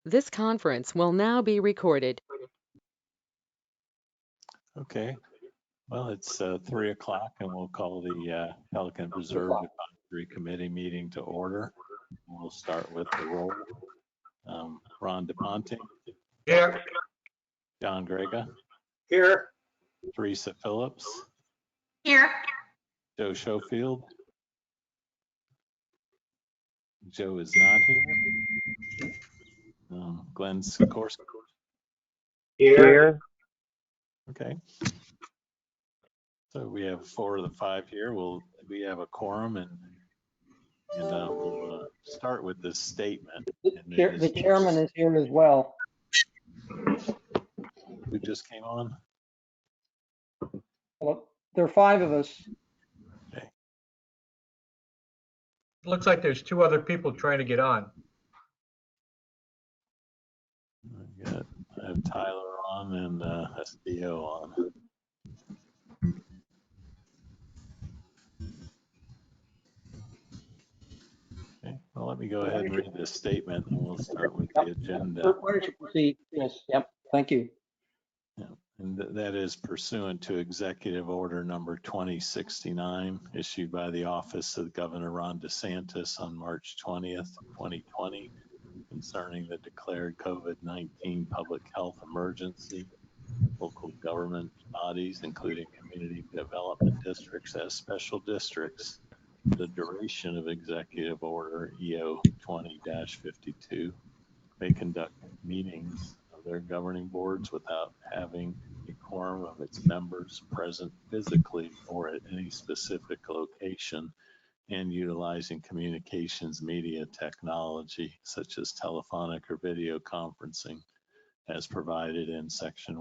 This conference will now be recorded. Okay, well, it's 3 o'clock and we'll call the Pelican Preserve Advisory Committee meeting to order. We'll start with the roll. Ron DePonte. Here. John Grega. Here. Teresa Phillips. Here. Joe Schofield. Joe is not here. Glenn Sikorsky. Here. Okay. So we have 4 of the 5 here. We have a quorum and we'll start with this statement. The chairman is here as well. Who just came on? Well, there are 5 of us. Okay. Looks like there's 2 other people trying to get on. I have Tyler on and SDO on. Okay, well, let me go ahead and read this statement and we'll start with the agenda. Why don't you proceed? Yes, yep, thank you. Yeah, and that is pursuant to Executive Order number 2069, issued by the Office of Governor Ron DeSantis on March 20th, 2020, concerning the declared COVID-19 public health emergency. Local government bodies, including community development districts as special districts, the duration of Executive Order EO 20-52 may conduct meetings of their governing boards without having a quorum of its members present physically or at any specific location, and utilizing communications media technology such as telephonic or video conferencing as provided in section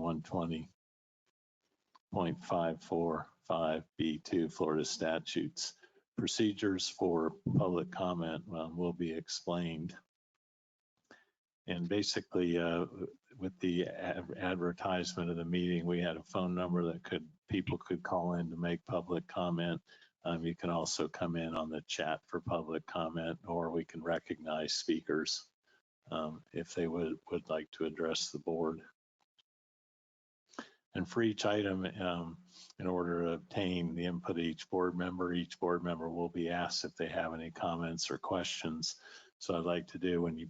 120.545B2 Florida statutes. Procedures for public comment will be explained. And basically, with the advertisement of the meeting, we had a phone number that people could call in to make public comment. You can also come in on the chat for public comment, or we can recognize speakers if they would like to address the board. And for each item, in order to obtain the input of each board member will be asked if they have any comments or questions. So I'd like to do when you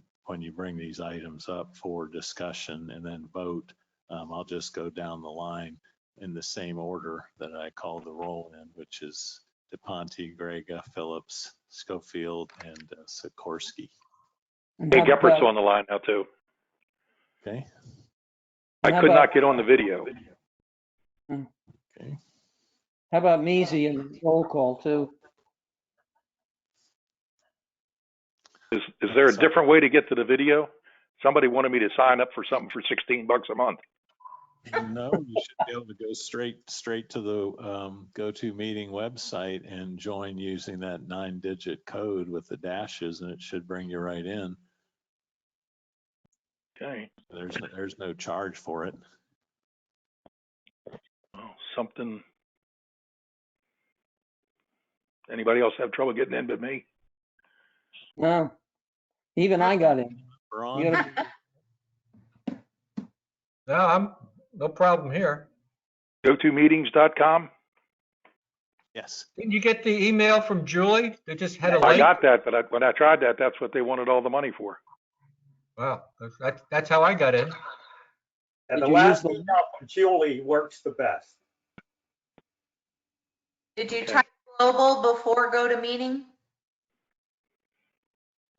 bring these items up for discussion and then vote, I'll just go down the line in the same order that I called the roll in, which is DePonte, Grega, Phillips, Schofield, and Sikorsky. Hey, Geppert's on the line now too. Okay. I could not get on the video. Okay. How about Measy and roll call too? Is there a different way to get to the video? Somebody wanted me to sign up for something for $16 a month. No, you should be able to go straight to the GoToMeeting website and join using that 9-digit code with the dashes, and it should bring you right in. Okay. There's no charge for it. Oh, something. Anybody else have trouble getting in but me? No, even I got in. Ron? No, no problem here. GoToMeetings.com. Yes. Didn't you get the email from Julie? They just had a link. I got that, but when I tried that, that's what they wanted all the money for. Wow, that's how I got in. And Did the you last use the- email from Julie works the best. Did you Okay. try global before GoToMeeting?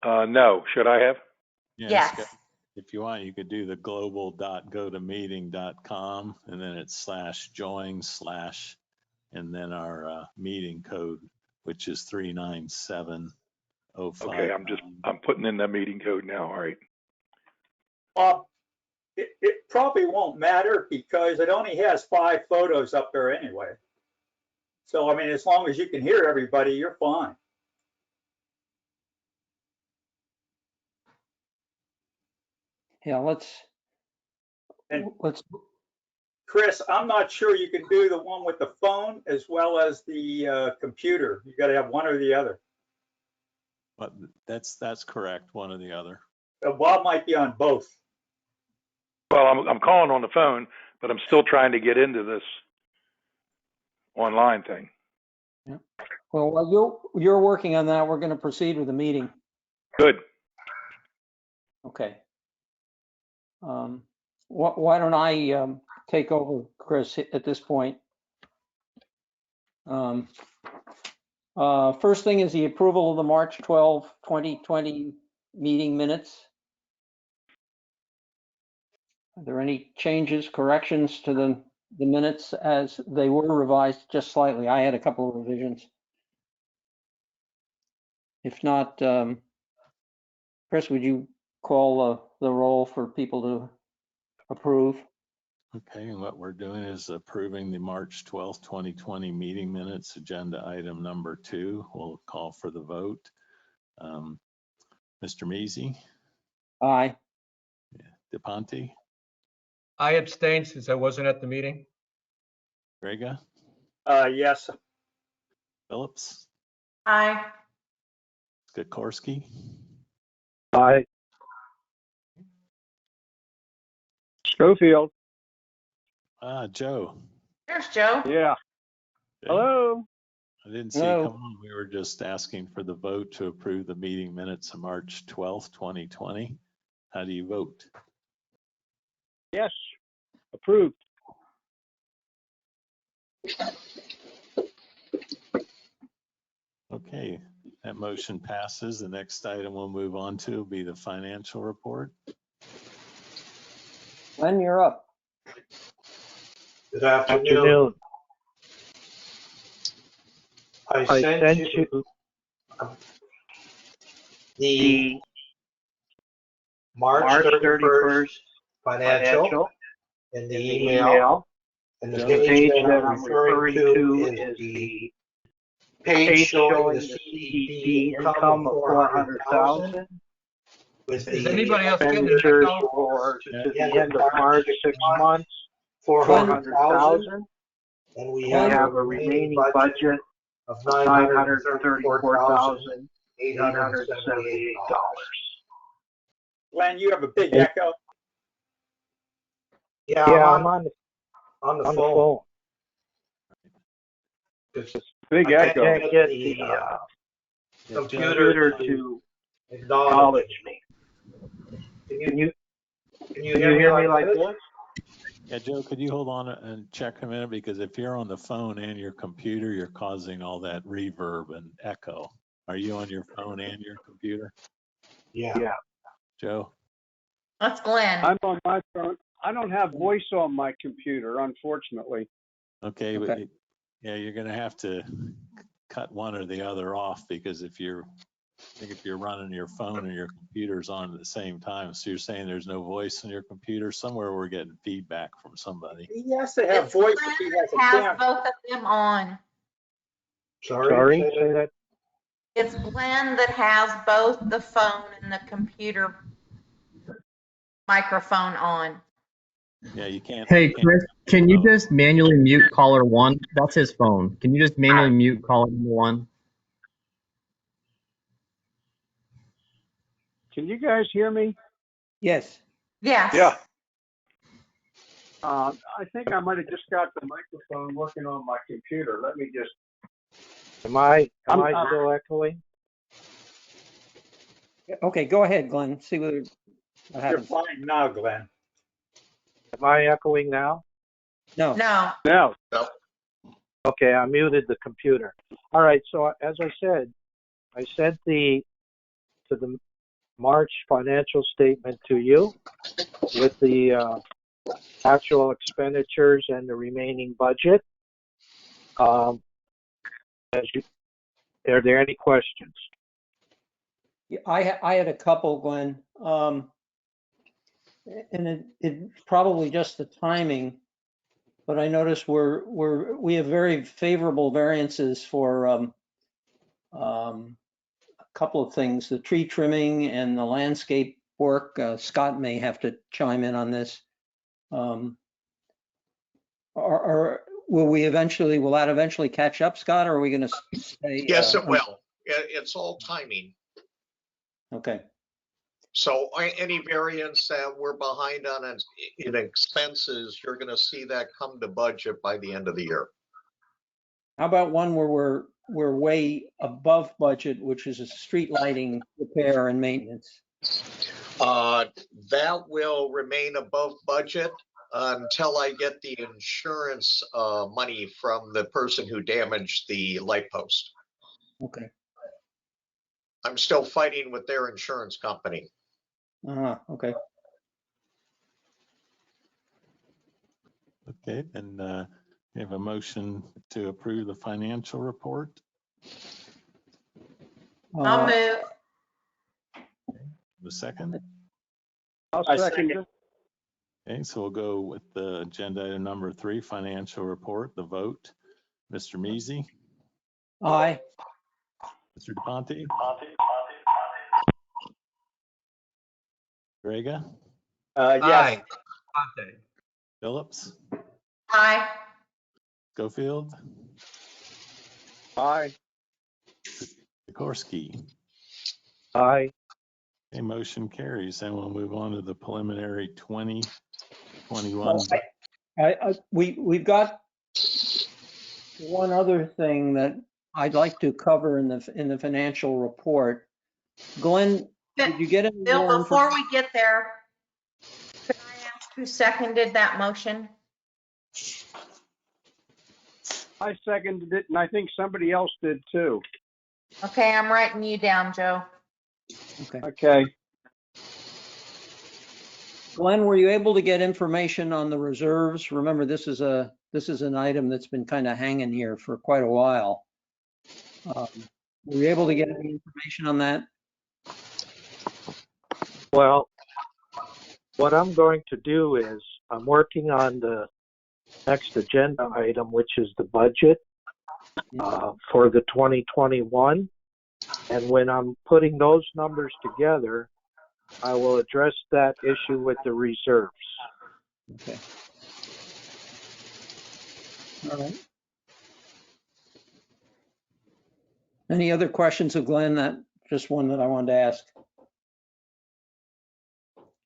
No, should I have? Yes. If you want, you could do the global.gotomeeting.com and then it's /join/ and then our meeting code, which is 39705. Okay, I'm putting in that meeting code now. All right. It probably won't matter because it only has 5 photos up there anyway. So, I mean, as long as you can hear everybody, you're fine. Yeah, let's. Chris, I'm not sure you can do the one with the phone as well as the computer. You got to have one or the other. But that's correct, one or the other. Bob might be on both. Well, I'm calling on the phone, but I'm still trying to get into this online thing. Well, while you're working on that, we're going to proceed with the meeting. Good. Okay. Why don't I take over, Chris, at this point? First thing is the approval of the March 12, 2020 meeting minutes. Are there any changes, corrections to the minutes as they were revised just slightly? I had a couple of revisions. If not, Chris, would you call the roll for people to approve? Okay, and what we're doing is approving the March 12th, 2020 meeting minutes, agenda item number 2. We'll call for the vote. Mr. Measy, Aye. DePonte, I abstained since I wasn't at the meeting. Grega, Yes. Phillips, Aye. Sikorsky, Aye. Schofield. Joe. There's Joe. Yeah. Okay. Hello. I didn't see you come on. We were just asking for the vote to approve the meeting minutes of March 12th, 2020. How do you vote? Yes. Approved. Okay, that motion passes. The next item we'll move on to will be the financial report. Glenn, you're up. Good afternoon. I sent you the March 31st financial in the email. And the page that I'm referring to is the page showing the CDD income of 400,000. With Is the anybody else getting an expenditures echo? for to the end of March, 6 months, 400,000. And we have a remaining budget of $934,878. Glenn, you have a big echo. Yeah, I'm on the phone. It's Big I echo. can't get the computer to acknowledge me. Can you hear me like this? Yeah, Joe, could you hold on and check a minute? Because if you're on the phone and your computer, you're causing all that reverb and echo. Are you on your phone and your computer? Yeah. Joe? That's Glenn. I'm on my phone. I don't have voice on my computer, unfortunately. Okay, Okay. but yeah, you're gonna have to cut one or the other off, because if you're running your phone and your computer's on at the same time, so you're saying there's no voice in your computer? Somewhere we're getting feedback from somebody. He has to have It's voice Glenn if he has a that has camera. both of them on. Sorry, say that. It's Glenn that has both the phone and the computer microphone on. Yeah, you can't. Hey, you can't- Chris, can you just manually mute caller 1? That's his phone. Can you just manually mute caller number 1? Can you guys hear me? Yes. Yes. Yeah. I think I might have just got the microphone working on my computer. Let me just. Am I I'm- still echoing? Okay, go ahead, Glenn. See what You're happens. fine now, Glenn. Am I echoing now? No. No. No. Okay, I muted the computer. All right, so as I said, I sent the March financial statement to you with the actual expenditures and the remaining budget. Are there any questions? Yeah, I had a couple, Glenn. And it's probably just the timing, but I noticed we have very favorable variances for a couple of things, the tree trimming and the landscape work. Scott may have to chime in on this. Will that eventually catch up, Scott, or are we going to stay? Yes, it will. It's all timing. Okay. So any variance that we're behind on in expenses, you're going to see that come to budget by the end of the year. How about one where we're way above budget, which is a street lighting repair and maintenance? That will remain above budget until I get the insurance money from the person who damaged the light post. Okay. I'm still fighting with their insurance company. Okay. Okay, and we have a motion to approve the financial report. I'll move. The second. I'll second it. Okay, so we'll go with the agenda item number 3, financial report, the vote. Mr. Measy, Aye. Mr. DePonte, Grega, Yes. Aye. Phillips, Aye. Schofield, Aye. Sikorsky. Aye. A motion carries, and we'll move on to the preliminary 2021. Well, we've got one other thing that I'd like to cover in the financial report. Glenn, did you get any Bill, more before information? we get there, could I ask who seconded that motion? I seconded it, and I think somebody else did too. Okay, I'm writing you down, Joe. Okay. Glenn, were you able to get information on the reserves? Remember, this is an item that's been kind of hanging here for quite a while. Were you able to get any information on that? Well, what I'm going to do is I'm working on the next agenda item, which is the budget for the 2021. And when I'm putting those numbers together, I will address that issue with the reserves. Okay. All right. Any other questions of Glenn? That just one that I wanted to ask.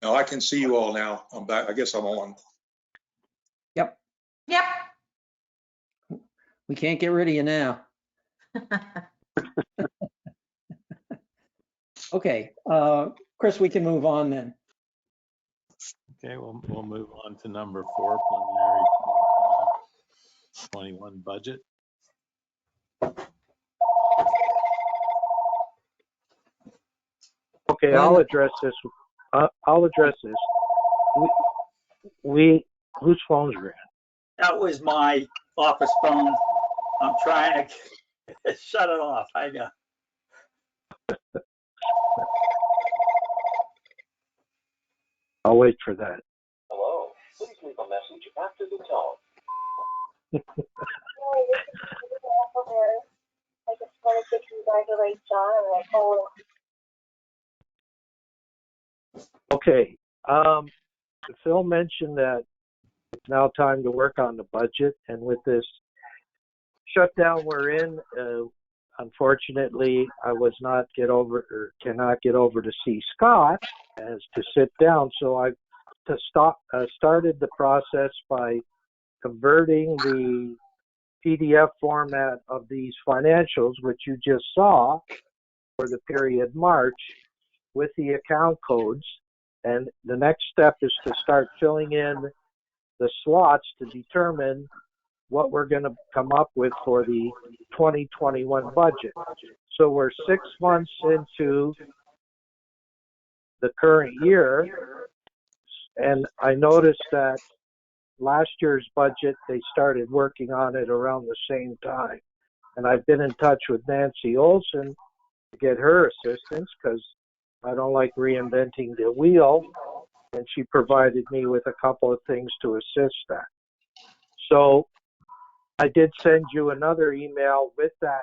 No, I can see you all now. I'm back. I guess I'm on. Yep. Yep. We can't get rid of you now. Okay, Chris, we can move on then. Okay, we'll move on to number 4, preliminary 2021 budget. Okay, Glenn? I'll address this. We whose phones ring? That was my office phone. I'm trying to shut it off. I know. I'll wait for that. Hello, please leave a message after the tone. I just wanted to congratulate John and I told him. Okay, Phil mentioned that it's now time to work on the budget, and with this shutdown we're in, unfortunately, I cannot get over to see Scott as to sit down. So I started the process by converting the PDF format of these financials, which you just saw for the period March, with the account codes. And the next step is to start filling in the slots to determine what we're going to come up with for the 2021 budget. So we're 6 months into the current year, and I noticed that last year's budget, they started working on it around the same time. And I've been in touch with Nancy Olson to get her assistance because I don't like reinventing the wheel, and she provided me with a couple of things to assist that. So I did send you another email with that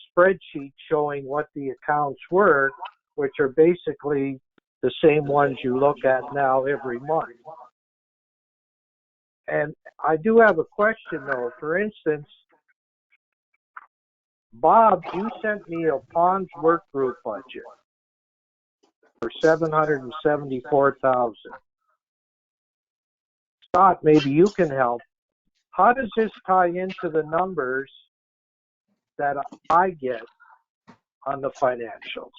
spreadsheet showing what the accounts were, which are basically the same ones you look at now every month. And I do have a question though. For instance, Bob, you sent me a ponds work group budget. for $774,000. Scott, maybe you can help. How does this tie into the numbers that I get on the financials?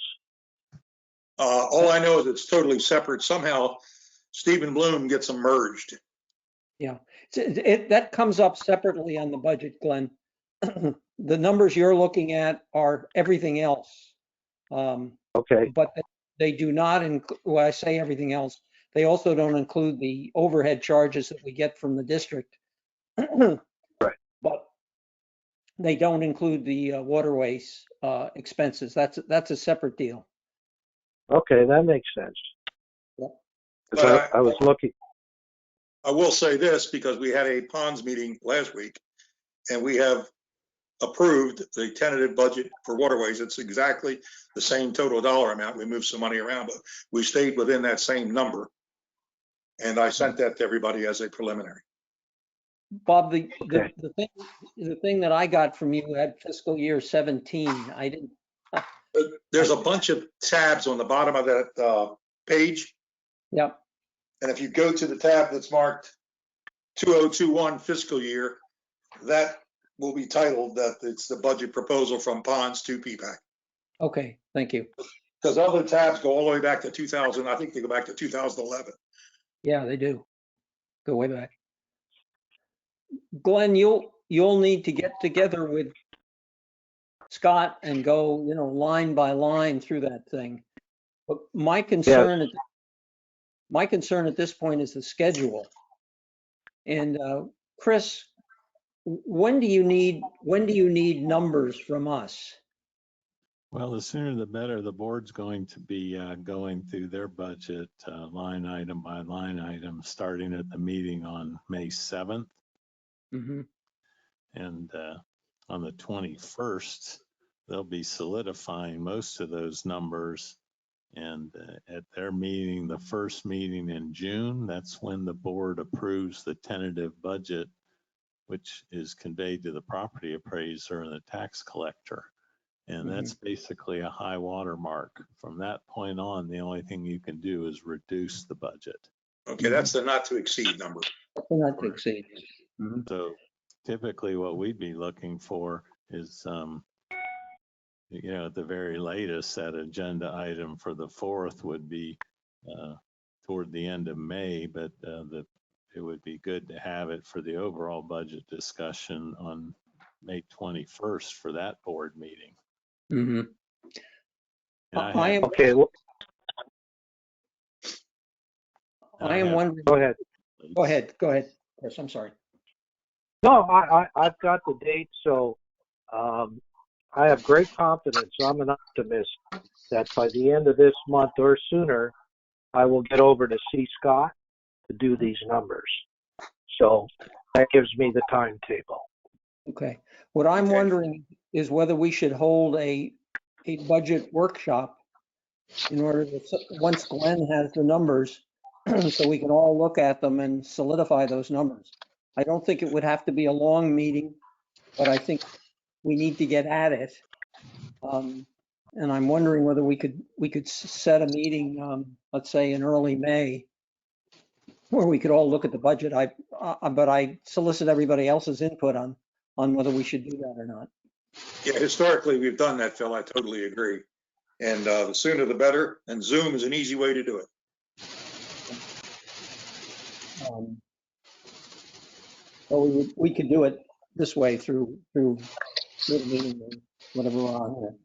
All I know is it's totally separate. Somehow Stephen Bloom gets them merged. Yeah, that comes up separately on the budget, Glenn. The numbers you're looking at are everything else. Okay. But they do not include, when I say everything else, they also don't include the overhead charges that we get from the district. Right. But they don't include the waterways expenses. That's a separate deal. Okay, that makes sense. Yep. But I was looking. I will say this, because we had a ponds meeting last week and we have approved the tentative budget for waterways. It's exactly the same total dollar amount. We moved some money around, but we stayed within that same number. And I sent that to everybody as a preliminary. Bob, the thing that I got from you had fiscal year 17. I didn't. There's a bunch of tabs on the bottom of that page. Yep. And if you go to the tab that's marked 2021 fiscal year, that will be titled that it's the budget proposal from ponds to PPAC. Okay, thank you. Because other tabs go all the way back to 2000. I think they go back to 2011. Yeah, they do. Go way back. Glenn, you'll need to get together with Scott and go, line by line through that thing. But my concern at this point is the schedule. And Chris, when do you need numbers from us? Well, the sooner the better. The board's going to be going through their budget line item by line item, starting at the meeting on May 7th. Mm-hmm. And on the 21st, they'll be solidifying most of those numbers. And at their meeting, the first meeting in June, that's when the board approves the tentative budget, which is conveyed to the property appraiser and the tax collector. And that's basically a high water mark. From that point on, the only thing you can do is reduce the budget. Okay, that's the not to exceed number. Not to exceed. So typically what we'd be looking for is, at the very latest, that agenda item for the 4th would be toward the end of May, but it would be good to have it for the overall budget discussion on May 21st for that board meeting. Mm-hmm. I am wondering. Go ahead. Go ahead, Chris. I'm sorry. No, I've got the date, so I have great confidence. I'm an optimist that by the end of this month or sooner, I will get over to see Scott to do these numbers. So that gives me the timetable. Okay. What I'm wondering is whether we should hold a budget workshop in order to, once Glenn has the numbers, so we can all look at them and solidify those numbers. I don't think it would have to be a long meeting, but I think we need to get at it. And I'm wondering whether we could set a meeting, let's say in early May, where we could all look at the budget. But I solicit everybody else's input on whether we should do that or not. Yeah, historically, we've done that, Phil. I totally agree. And the sooner the better. And Zoom is an easy way to do it. So we could do it this way through the meeting or whatever we're on here.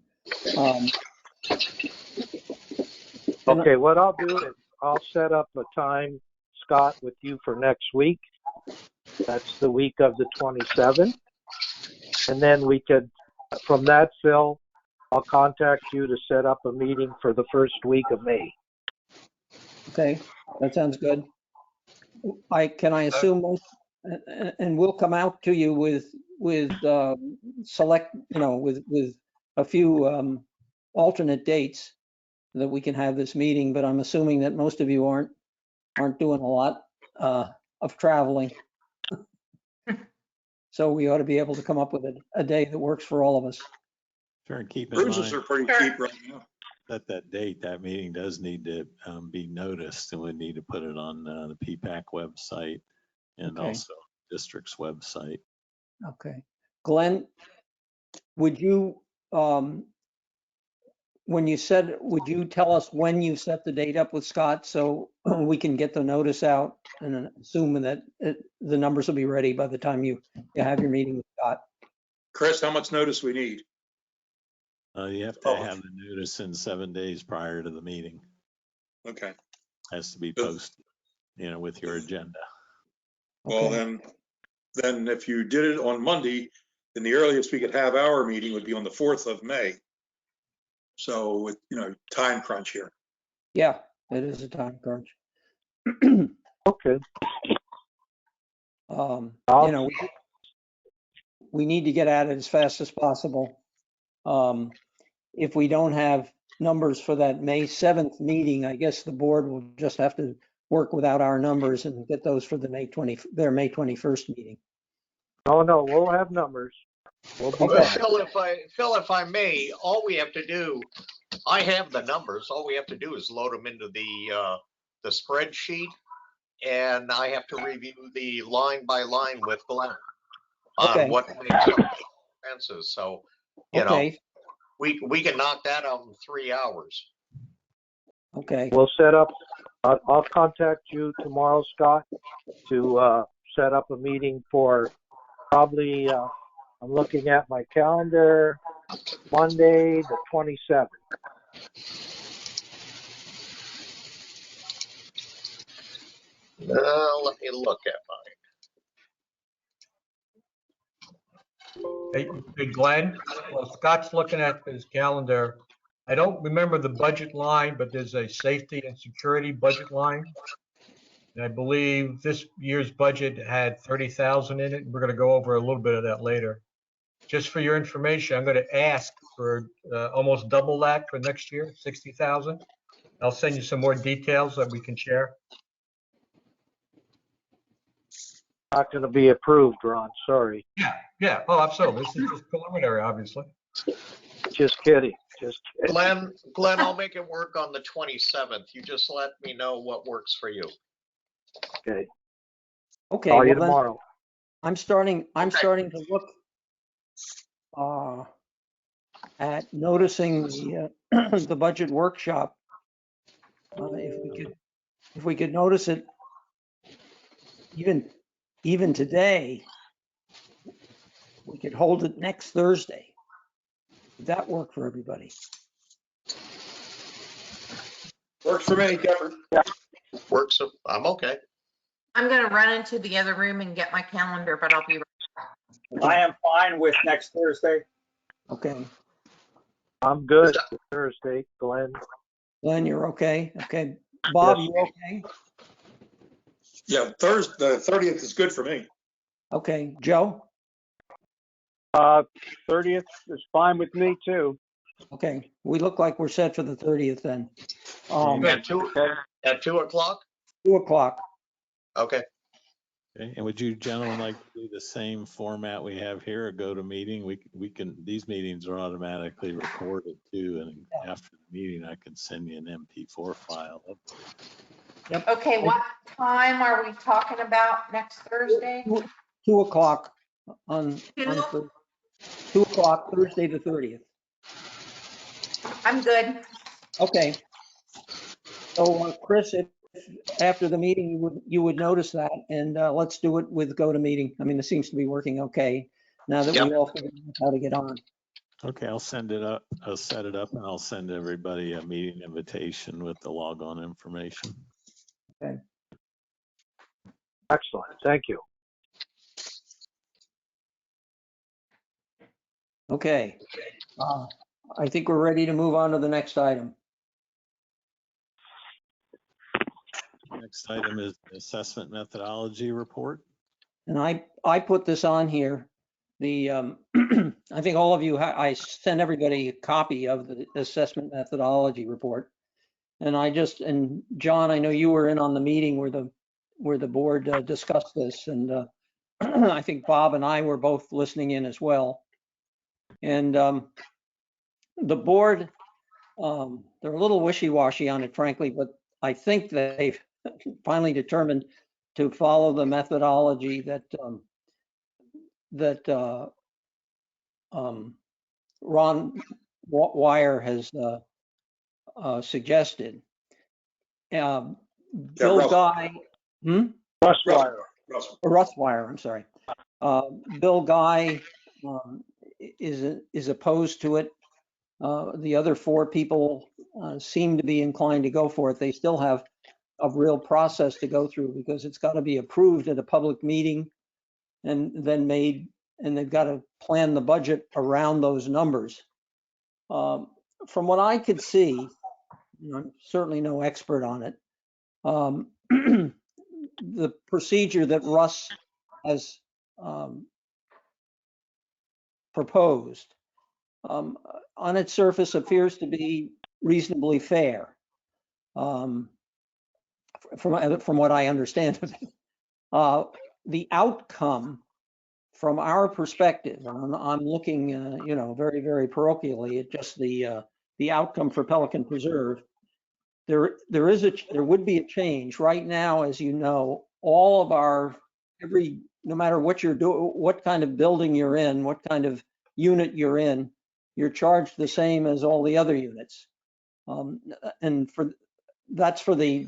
Okay, what I'll do is I'll set up a time, Scott, with you for next week. That's the week of the 27th. And then we could, from that, Phil, I'll contact you to set up a meeting for the first week of May. Okay, that sounds good. Can I assume most, and we'll come out to you with select, with a few alternate dates that we can have this meeting, but I'm assuming that most of you aren't doing a lot of traveling. So we ought to be able to come up with a day that works for all of us. Sure, and keep in Cruises mind, are pretty cheap right now. set that date, that meeting does need to be noticed, and we need to put it on the PPAC website and Okay. also district's website. Okay. Glenn, would you, when you said, would you tell us when you set the date up with Scott so we can get the notice out and assuming that the numbers will be ready by the time you have your meeting with Scott? Chris, how much notice we need? You have to have the notice in 7 days prior to the meeting. Okay. Has to be posted, with your agenda. Well, then if you did it on Monday, then the earliest we could have our meeting would be on the 4th of May. So with, time crunch here. Yeah, it is a time crunch. Okay. We need to get at it as fast as possible. If we don't have numbers for that May 7th meeting, I guess the board will just have to work without our numbers and get those for the May 21st meeting. No, we'll have numbers. We'll be Well, fine. Phil, if I may, all we have to do, I have the numbers. All we have to do is load them into the spreadsheet, and I have to review the line by line with Glenn on what makes up the expenses. So, we can knock that out in 3 hours. Okay. We'll set up, I'll contact you tomorrow, Scott, to set up a meeting for probably, I'm looking at my calendar, Monday, the 27th. Let me look at Hey, Glenn, well, Scott's looking at his calendar. I don't remember the budget line, but there's a safety and security budget line. And I believe this year's budget had 30,000 in it. We're going to go over a little bit of that later. Just for your information, I'm going to ask for almost double that for next year, 60,000. I'll send you some more details that we can share. Not going to be approved, Ron, sorry. Yeah. Oh, absolutely. This is just preliminary, obviously. Just kidding. Glenn, I'll make it work on the 27th. You just let me know what works for you. Okay. Okay. Call you tomorrow. I'm starting to look at noticing the the budget workshop. If we could notice it even today, we could hold it next Thursday. Would that work for everybody? Works for me, Kevin. Works. I'm okay. I'm going to run into the other room and get my calendar, but I'll be right I am fine with next Thursday. Okay. I'm good. Thursday, Glenn. Glenn, you're okay? Okay. Bob, you okay? Yeah, Thursday, the 30th is good for me. Okay. Joe? 30th is fine with me too. Okay. We look like we're set for the 30th then. At 2 o'clock? 2 o'clock. Okay. Okay. And would you gentlemen like to do the same format we have here, or go to meeting? We can, these meetings are automatically recorded too, and after the meeting, I can send you an MP4 file. Yep. Okay, what time are we talking about next Thursday? 2 o'clock on Thursday. 2 o'clock, Thursday the 30th. I'm good. Okay. So Chris, if after the meeting, you would notice that, and let's do it with GoToMeeting. I mean, it seems to be working okay now that we all figured out how to get on. Okay, I'll send it up. I'll set it up, and I'll send everybody a meeting invitation with the logon information. Okay. Excellent. Thank you. Okay. I think we're ready to move on to the next item. Next item is the assessment methodology report. And I put this on here. The I think all of you, I sent everybody a copy of the assessment methodology report. And John, I know you were in on the meeting where the board discussed this, and I think Bob and I were both listening in as well. And the board they're a little wishy-washy on it, frankly, but I think that they've finally determined to follow the methodology that Ron Wire has suggested. Bill Russ. Guy, Russ Wire. Russ Wire, I'm sorry. Bill Guy is opposed to it. The other four people seem to be inclined to go for it. They still have a real process to go through because it's got to be approved at a public meeting and then made, and they've got to plan the budget around those numbers. From what I could see, I'm certainly no expert on it, the procedure that Russ has proposed on its surface appears to be reasonably fair, from what I understand of it. The outcome from our perspective, and I'm looking, very, very parochially at just the outcome for Pelican Preserve. There would be a change right now, as you know. All of no matter what you're doing, what kind of building you're in, what kind of unit you're in, you're charged the same as all the other units. And that's for the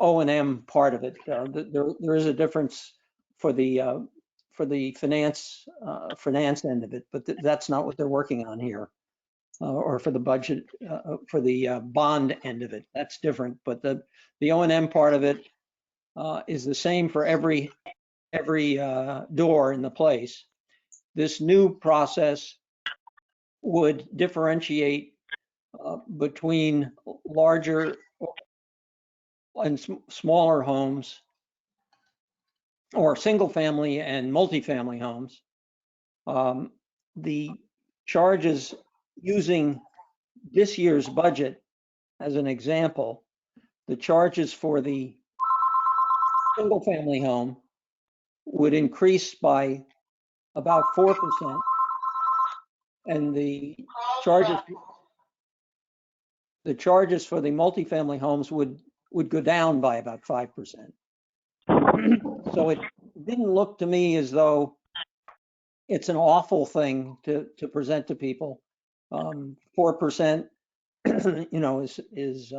O&M part of it. There is a difference for the finance end of it, but that's not what they're working on here, or for the budget, for the bond end of it. That's different. But the O&M part of it is the same for every door in the place. This new process would differentiate between larger and smaller homes, or single family and multifamily homes. The charges, using this year's budget as an example, the charges for the single family home would increase by about 4%, and the charges for the multifamily homes would go down by about 5%. So it didn't look to me as though it's an awful thing to present to people. 4%, is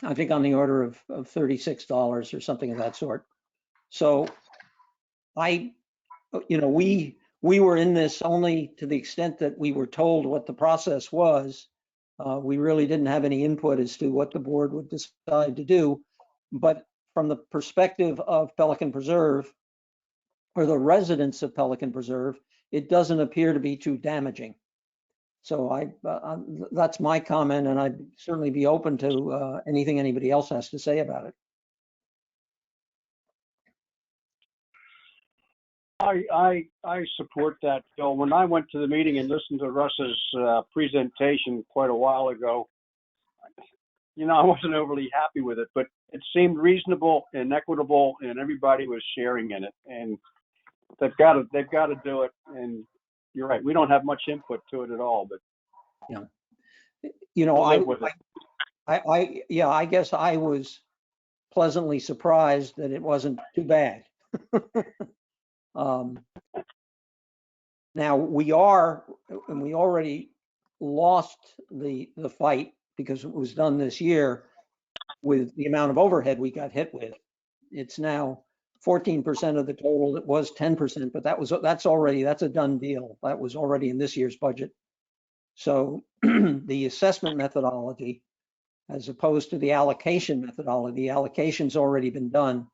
I think on the order of $36 or something of that sort. So we were in this only to the extent that we were told what the process was. We really didn't have any input as to what the board would decide to do. But from the perspective of Pelican Preserve, or the residents of Pelican Preserve, it doesn't appear to be too damaging. So that's my comment, and I'd certainly be open to anything anybody else has to say about it. I support that, Phil. When I went to the meeting and listened to Russ's presentation quite a while ago, I wasn't overly happy with it, but it seemed reasonable and equitable, and everybody was sharing in it. And they've got to do it. And you're right, we don't have much input to it at all, but I guess I was pleasantly surprised that it wasn't too bad. Now we already lost the fight because it was done this year with the amount of overhead we got hit with. It's now 14% of the total. It was 10%, but that's a done deal. That was already in this year's budget. So the assessment methodology, as opposed to the allocation methodology, the allocation's already been done.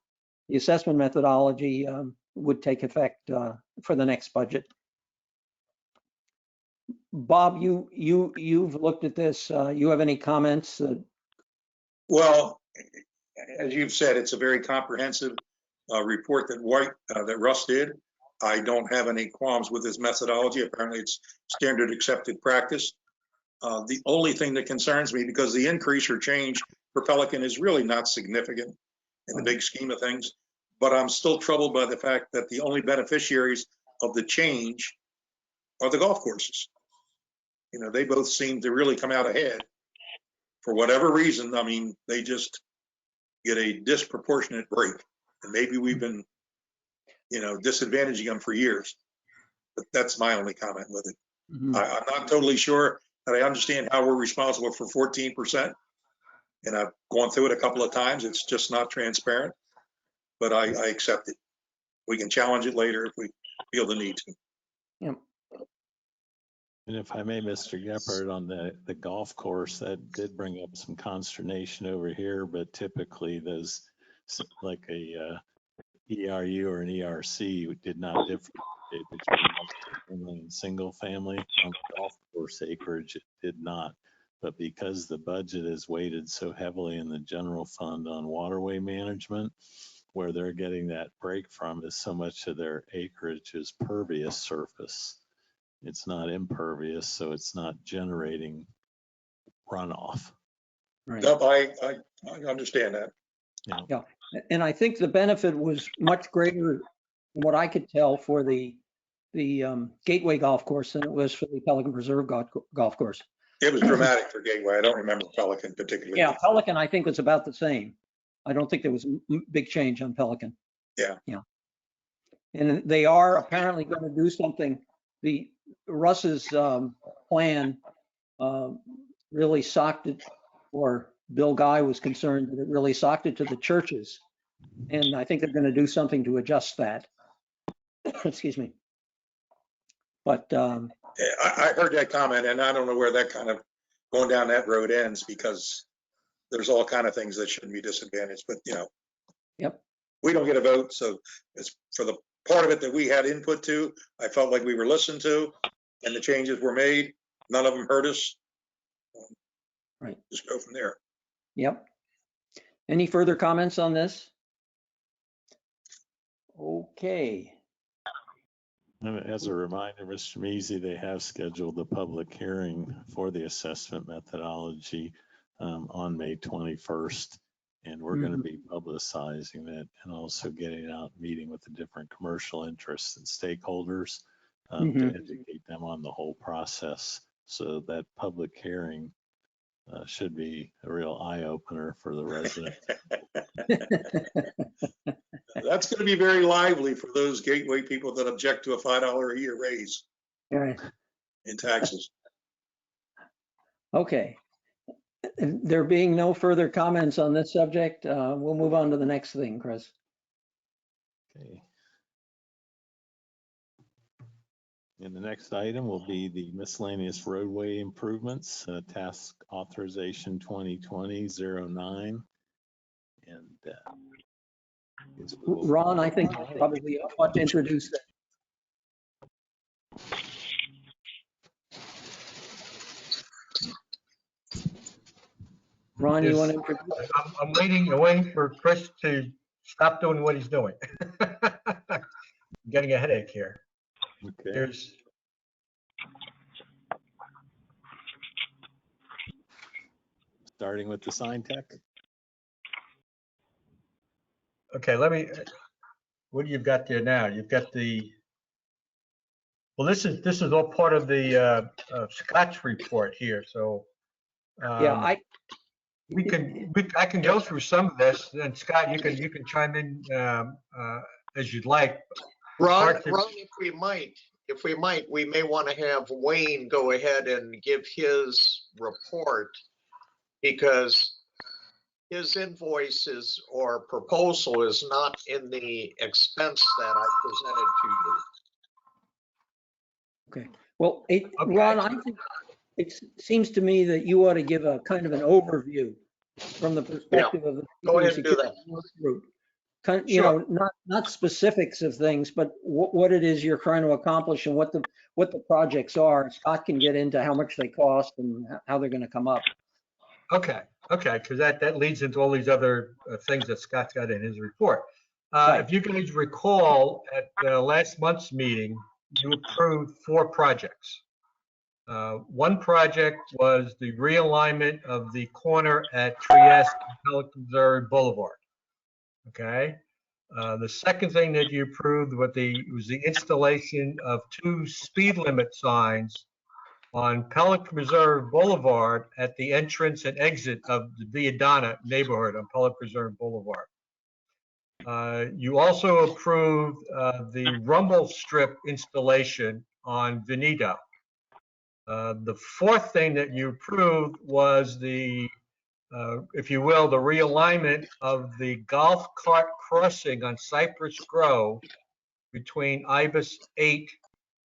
The assessment methodology would take effect for the next budget. Bob, you've looked at this. You have any comments? Well, as you've said, it's a very comprehensive report that Russ did. I don't have any qualms with his methodology. Apparently, it's standard accepted practice. The only thing that concerns me, because the increase or change for Pelican is really not significant in the big scheme of things, but I'm still troubled by the fact that the only beneficiaries of the change are the golf courses. You know, they both seem to really come out ahead. For whatever reason, I mean, they just get a disproportionate break. And maybe we've been, you know, disadvantaging them for years. But that's my only comment with it. Mhm. I'm not totally sure that I understand how we're responsible for 14%. And I've gone through it a couple of times. It's just not transparent, but I accept it. We can challenge it later if we feel the need to. Yep. And if I may, Mr. Gephardt, on the golf course, that did bring up some consternation over here, but typically those, like a ERU or an ERC did not differentiate between multi-family and single family. On the golf course acreage, it did not. But because the budget is weighted so heavily in the general fund on waterway management, where they're getting that break from is so much of their acreage is pervious surface. It's not impervious, so it's not generating runoff. Right. Nope, I understand that. Yeah. And I think the benefit was much greater, from what I could tell, for the Gateway Golf Course than it was for the Pelican Preserve Golf Course. It was dramatic for Gateway. I don't remember Pelican particularly. Yeah, Pelican, I think, was about the same. I don't think there was a big change on Pelican. Yeah. Yeah. And they are apparently going to do something. The Russ's plan really socked it, or Bill Guy was concerned that it really socked it to the churches. And I think they're going to do something to adjust that. Excuse me. But I heard that comment, and I don't know where that kind of going down that road ends, because there's all kind of things that shouldn't be disadvantaged. But you know, yep, we don't get a vote, so it's for the part of it that we had input to. I felt like we were listened to, and the changes were made. None of them hurt us. Right. Just go from there. Yep. Any further comments on this? Okay. As a reminder, Mr. Measy, they have scheduled the public hearing for the assessment methodology on May 21st. And we're going to be publicizing that and also getting out, meeting with the different commercial interests and stakeholders to educate them on the whole process. So that public hearing should be a real eye opener for the residents. That's going to be very lively for those Gateway people that object to a $5 a year raise in taxes. Okay. There being no further comments on this subject, we'll move on to the next thing, Chris. Okay. And the next item will be the miscellaneous roadway improvements, task authorization 2020-09. And Ron, I think probably ought to introduce that. Ron, you want to introduce? I'm waiting for Chris to stop doing what he's doing. I'm getting a headache here. Okay. There's starting with the sign tech. Okay, what do you've got there now? You've got well, this is all part of Scott's report here. So yeah, I can go through some of this, and Scott, you can chime in as you'd like. Ron, if we might, we may want to have Wayne go ahead and give his report, because his invoices or proposal is not in the expense that I presented to you. Okay. Well, Ron, I think it seems to me that you ought to give a kind of an overview from the perspective of the go ahead and do that. Group. You know, not specifics of things, but what it is you're trying to accomplish and what the projects are. Scott can get into how much they cost and how they're going to come up. Okay, because that leads into all these other things that Scott's got in his report. Right. If you guys recall, at last month's meeting, you approved 4 projects. One project was the realignment of the corner at Trieste and Pelican Preserve Boulevard. Okay. The second thing that you approved was the installation of 2 speed limit signs on Pelican Preserve Boulevard at the entrance and exit of the Viadana neighborhood on Pelican Preserve Boulevard. You also approved the rumble strip installation on Veneta. The fourth thing that you approved was the, if you will, the realignment of the golf cart crossing on Cypress Grove between IBIS 8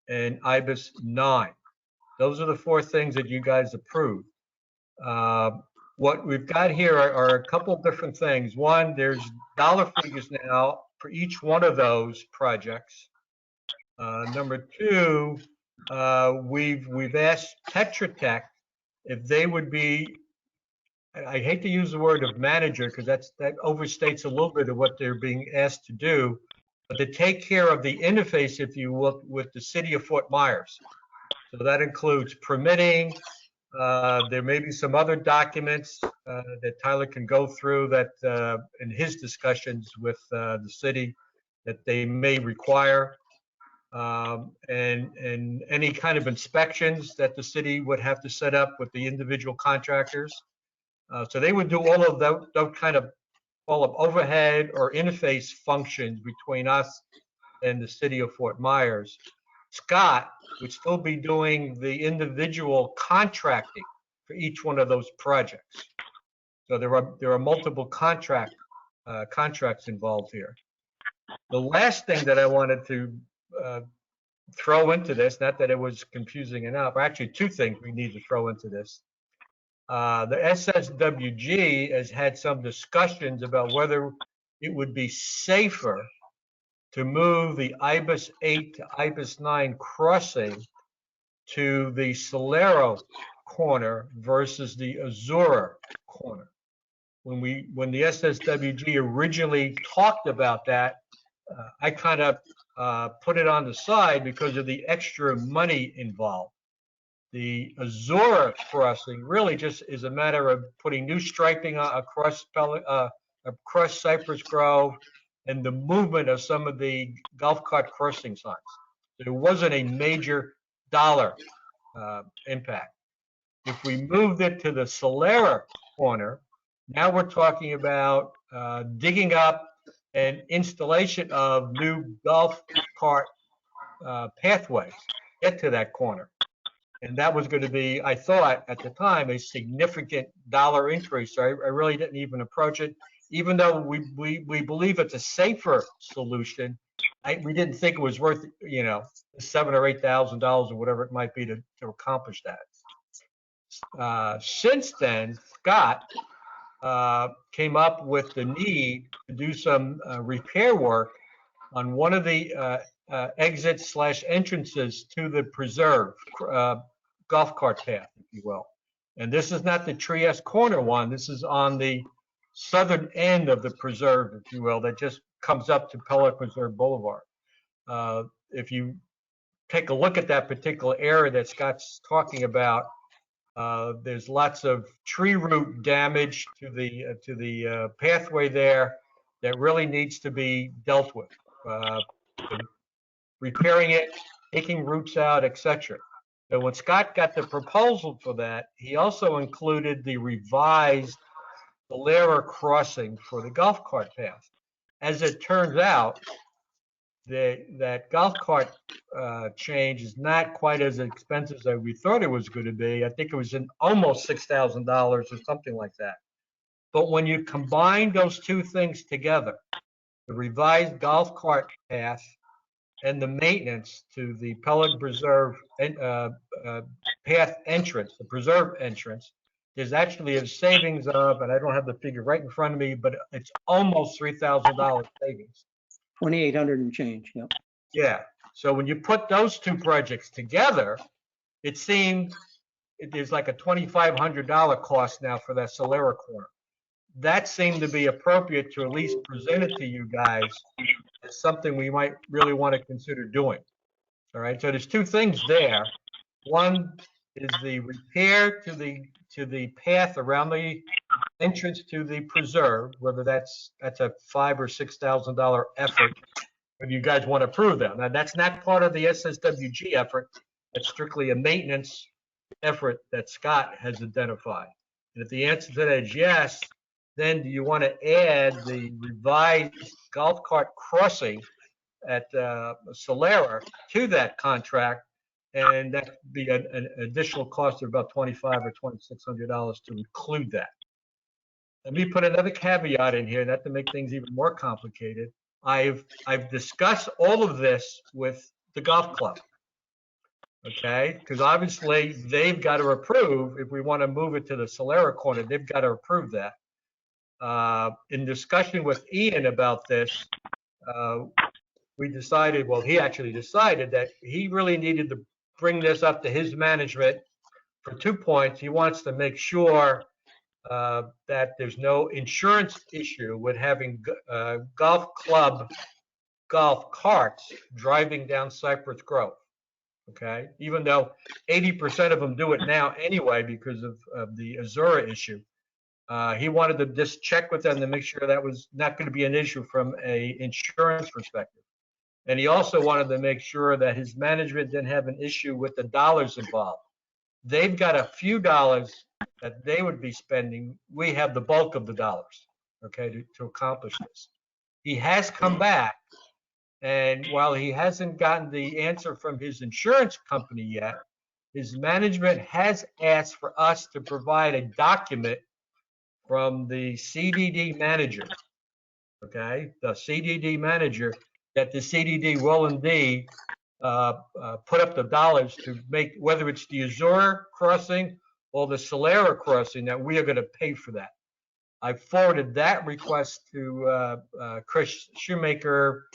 and IBIS 9. Those are the four things that you guys approved. What we've got here are a couple of different things. One, there's dollar figures now for each one of those projects. Number two, we've asked Tetra Tech if they would be, I hate to use the word of manager because that overstates a little bit of what they're being asked to do, but to take care of the interface, if you will, with the city of Fort Myers. So that includes permitting. There may be some other documents that Tyler can go through that in his discussions with the city that they may require. And any kind of inspections that the city would have to set up with the individual contractors. So they would do all of those kind of overhead or interface functions between us and the city of Fort Myers. Scott would still be doing the individual contracting for each one of those projects. So there are multiple contracts involved here. The last thing that I wanted to throw into this, not that it was confusing enough, actually two things we need to throw into this. The SSWG has had some discussions about whether it would be safer to move the IBIS 8 to IBIS 9 crossing to the Solero corner versus the Azura corner. When the SSWG originally talked about that, I kind of put it on the side because of the extra money involved. The Azura crossing really just is a matter of putting new striping across Cypress Grove and the movement of some of the golf cart crossing signs. There wasn't a major dollar impact. If we moved it to the Solera corner, now we're talking about digging up and installation of new golf cart pathways to get to that corner. And that was going to be, I thought at the time, a significant dollar increase. So I really didn't even approach it. Even though we believe it's a safer solution, we didn't think it was worth, $7,000 or $8,000 or whatever it might be to accomplish that. Since then, Scott came up with the need to do some repair work on one of the exits / entrances to the preserve golf cart path, if you will. And this is not the Trieste Corner one. This is on the southern end of the preserve, if you will, that just comes up to Pelican Preserve Boulevard. If you take a look at that particular area that Scott's talking about, there's lots of tree root damage to the pathway there that really needs to be dealt with. Repairing it, taking roots out, etc. So when Scott got the proposal for that, he also included the revised Solera crossing for the golf cart path. As it turns out, that golf cart change is not quite as expensive as we thought it was going to be. I think it was almost $6,000 or something like that. But when you combine those two things together, the revised golf cart path and the maintenance to the Pelican Preserve path entrance, the preserve entrance, there's actually a savings of, and I don't have the figure right in front of me, but it's almost $3,000 savings. 2,800 and change, yep. Yeah, so when you put those two projects together, it seemed there's like a $2,500 cost now for that Solera corner. That seemed to be appropriate to at least present it to you guys as something we might really want to consider doing. All right, so there's two things there. One is the repair to the path around the entrance to the preserve, whether that's a $5,000 or $6,000 effort. If you guys want to approve that. Now that's not part of the SSWG effort. That's strictly a maintenance effort that Scott has identified? And if the answer to that is yes, then do you want to add the revised golf cart crossing at Solera to that contract? And that would be an additional cost of about $2,500 or $2,600 to include that. Let me put another caveat in here, not to make things even more complicated. I've discussed all of this with the golf club. Okay, because obviously they've got to approve, if we want to move it to the Solera corner, they've got to approve that. In discussion with Ian about this, we decided, well, he actually decided that he really needed to bring this up to his management for 2 points. He wants to make sure that there's no insurance issue with having golf club golf carts driving down Cypress Grove. Okay, even though 80% of them do it now anyway because of the Azura issue. He wanted to just check with them to make sure that was not going to be an issue from a insurance perspective. And he also wanted to make sure that his management didn't have an issue with the dollars involved. They've got a few dollars that they would be spending. We have the bulk of the dollars, okay, to accomplish this. He has come back, and while he hasn't gotten the answer from his insurance company yet, his management has asked for us to provide a document from the CDD manager, okay, the CDD manager, that the CDD will indeed put up the dollars to make, whether it's the Azura crossing or the Solera crossing, that we are going to pay for that. I forwarded that request to Chris Shoemaker.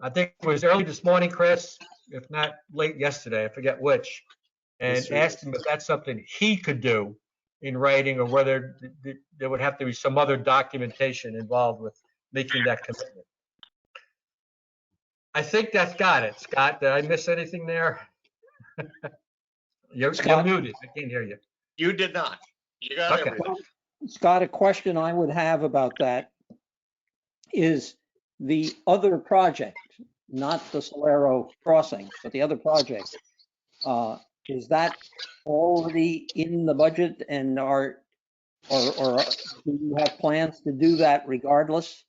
I think it was early this morning, Chris, if not late yesterday, I forget which, and asked him if that's something he could do in writing, or whether there would have to be some other documentation involved with making that commitment. I think that's got it. Scott, did I miss anything there? You're muted. I can't hear you. You did not. You got everything. Scott, a question I would have about that is the other project, not the Solero crossing, but the other project, is that already in the budget, and or do you have plans to do that regardless?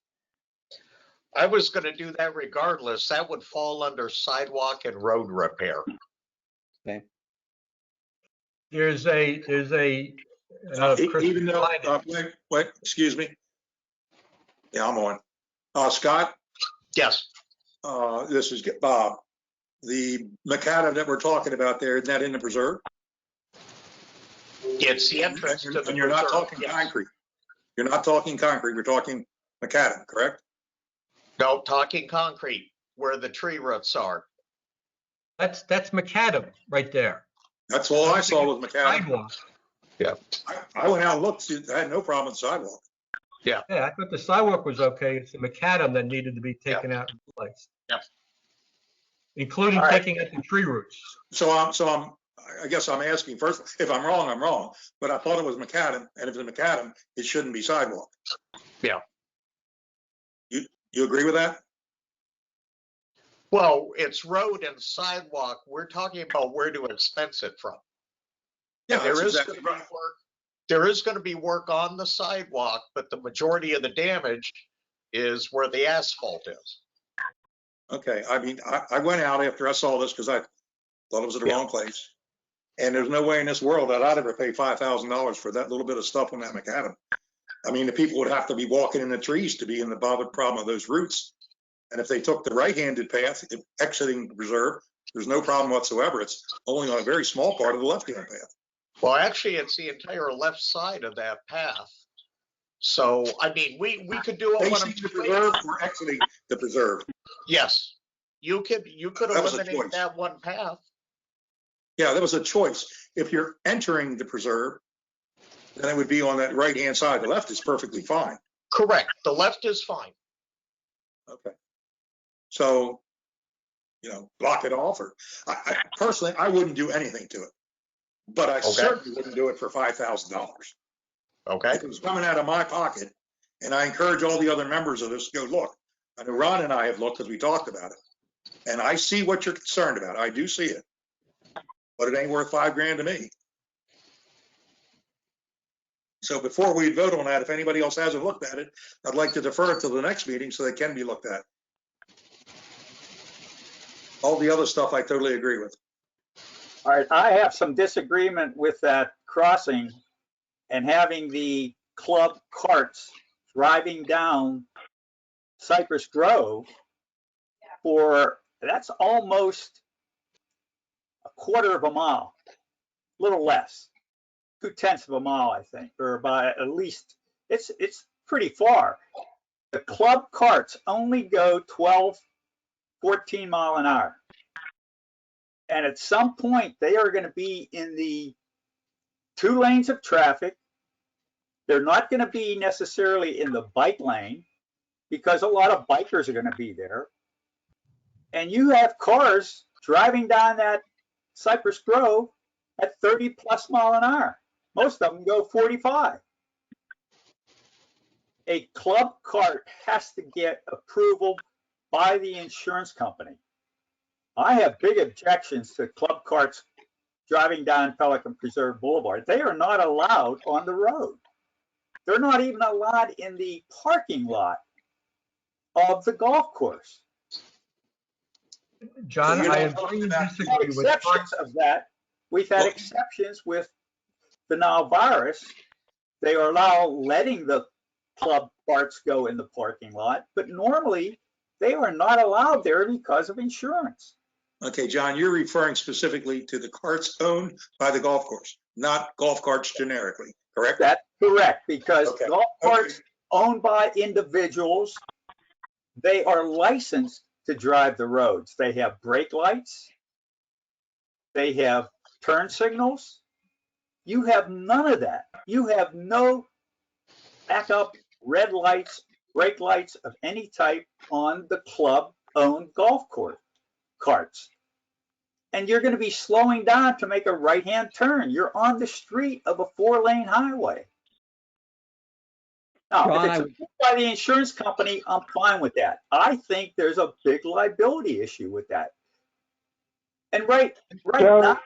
I was going to do that regardless. That would fall under sidewalk and road repair. Okay. There's a even though, wait, excuse me. Yeah, I'm on. Scott? Yes. This is Bob. The macadam that we're talking about there, isn't that in the preserve? It's the entrance to the preserve. And you're not talking concrete. You're not talking concrete. We're talking macadam, correct? No, talking concrete, where the tree roots are. That's macadam right there. That's all I saw was macadam. Sidewalk. Yeah. I went out and looked. I had no problem with the sidewalk. Yeah. Yeah, I thought the sidewalk was okay. It's the macadam that needed to be taken out and replaced. Yep. Including taking out the tree roots. I guess I'm asking first, if I'm wrong, I'm wrong. But I thought it was macadam, and if it's macadam, it shouldn't be sidewalk. Yeah. You agree with that? Well, it's road and sidewalk. We're talking about where to expense it from. Yeah, there is exactly going to be work. There is going to be work on the sidewalk, but the majority of the damage is where the asphalt is. Okay. I mean, I went out after I saw this because I thought it was at the wrong place. And there's no way in this world that I'd ever pay $5,000 for that little bit of stuff on that macadam. I mean, the people would have to be walking in the trees to be in the bothered problem of those roots. And if they took the right-handed path, exiting the preserve, there's no problem whatsoever. It's only on a very small part of the left-hand path. Well, actually, it's the entire left side of that path. So, I mean, we could do it. Facing the preserve or exiting the preserve? Yes, you could eliminate that one path. Yeah, that was a choice. If you're entering the preserve, then it would be on that right-hand side. The left is perfectly fine. Correct. The left is fine. Okay. So, block it off. Or personally, I wouldn't do anything to it, but I certainly wouldn't do it for $5,000. Okay. If it was coming out of my pocket, and I encourage all the other members of this to go look. I know Ron and I have looked because we talked about it, and I see what you're concerned about. I do see it, but it ain't worth $5,000 to me. So before we vote on that, if anybody else hasn't looked at it, I'd like to defer it to the next meeting so they can be looked at. All the other stuff I totally agree with. All right, I have some disagreement with that crossing and having the club carts driving down Cypress Grove that's almost a quarter of a mile, a little less, 2/10 of a mile, I think, or by at least, it's pretty far. The club carts only go 12, 14 mile an hour. And at some point, they are going to be in the 2 lanes of traffic. They're not going to be necessarily in the bike lane because a lot of bikers are going to be there. And you have cars driving down that Cypress Grove at 30+ mile an hour. Most of them go 45. A club cart has to get approval by the insurance company. I have big objections to club carts driving down Pelican Preserve Boulevard. They are not allowed on the road. They're not even allowed in the parking lot of the golf course. John, So I agree and disagree with Exceptions of that. We've had exceptions with the now virus. They are now letting the club carts go in the parking lot, but normally they are not allowed there because of insurance. Okay, John, you're referring specifically to the carts owned by the golf course, not golf carts generically, correct? That's correct, because Okay. golf carts owned by individuals, they are licensed to drive the roads. They have brake lights. They have turn signals. You have none of that. You have no backup red lights, brake lights of any type on the club-owned golf course carts. And you're going to be slowing down to make a right-hand turn. You're on the street of a 4-lane highway. Now, John, if it's approved by the insurance company, I'm fine with that. I think there's a big liability issue with that. And right So, now,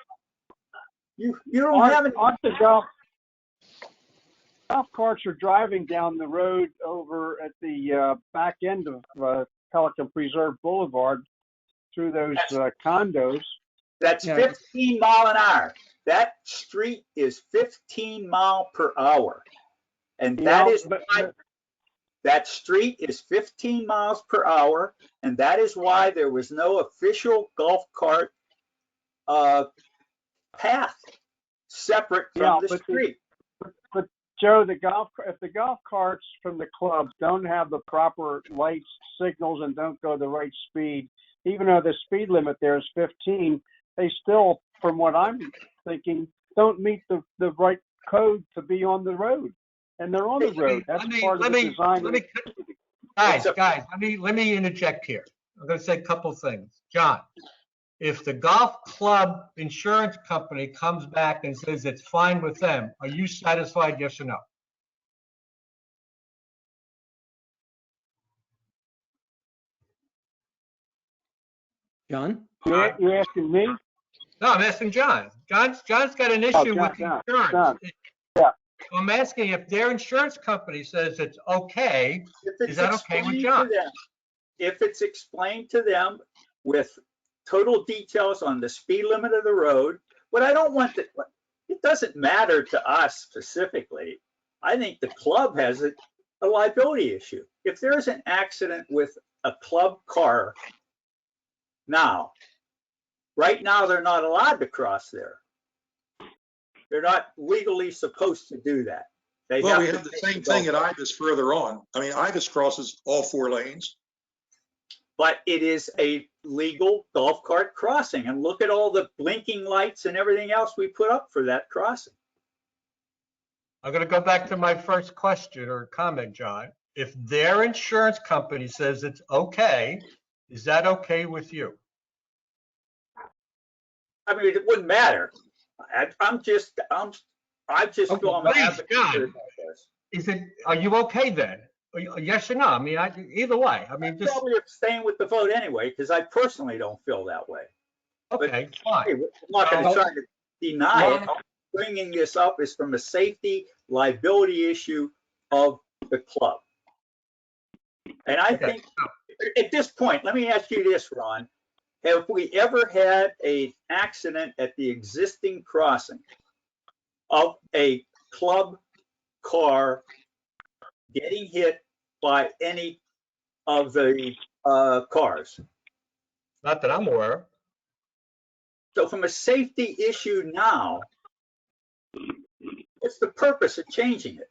you don't have any. Aren't the golf carts are driving down the road over at the back end of Pelican Preserve Boulevard through those condos. That's 15 mile an hour. That street is 15 mile per hour. And that street is 15 miles per hour. And that is why there was no official golf cart path separate from the street. But Joe, if the golf carts from the clubs don't have the proper lights, signals, and don't go the right speed, even though the speed limit there is 15, they still, from what I'm thinking, don't meet the right code to be on the road. And they're on the road. That's part of the design. Guys, let me interject here. I'm going to say a couple things. John, if the golf club insurance company comes back and says it's fine with them, are you satisfied, yes or no? John? You're asking me? No, I'm asking John. John's got an issue with the insurance. Yeah. I'm asking if their insurance company says it's okay, is that okay with John? If it's explained to them with total details on the speed limit of the road, but I don't want it doesn't matter to us specifically. I think the club has a liability issue. If there's an accident with a club car now, right now they're not allowed to cross there. They're not legally supposed to do that. We have the same thing at Ibis further on. I mean, Ibis crosses all 4 lanes. But it is a legal golf cart crossing. And look at all the blinking lights and everything else we put up for that crossing. I'm going to go back to my first question or comment, John. If their insurance company says it's okay, is that okay with you? I mean, it wouldn't matter. I'm just going to Are you okay then? Yes or no? I mean, either way. I mean, just probably staying with the vote anyway, because I personally don't feel that way. Okay, but, fine. I'm not going to try to deny it. Bringing this up is from a safety liability issue of the club. And I think at this point, let me ask you this, Ron. Have we ever had an accident at the existing crossing of a club car getting hit by any of the cars? Not that I'm aware of. So from a safety issue now, what's the purpose of changing it?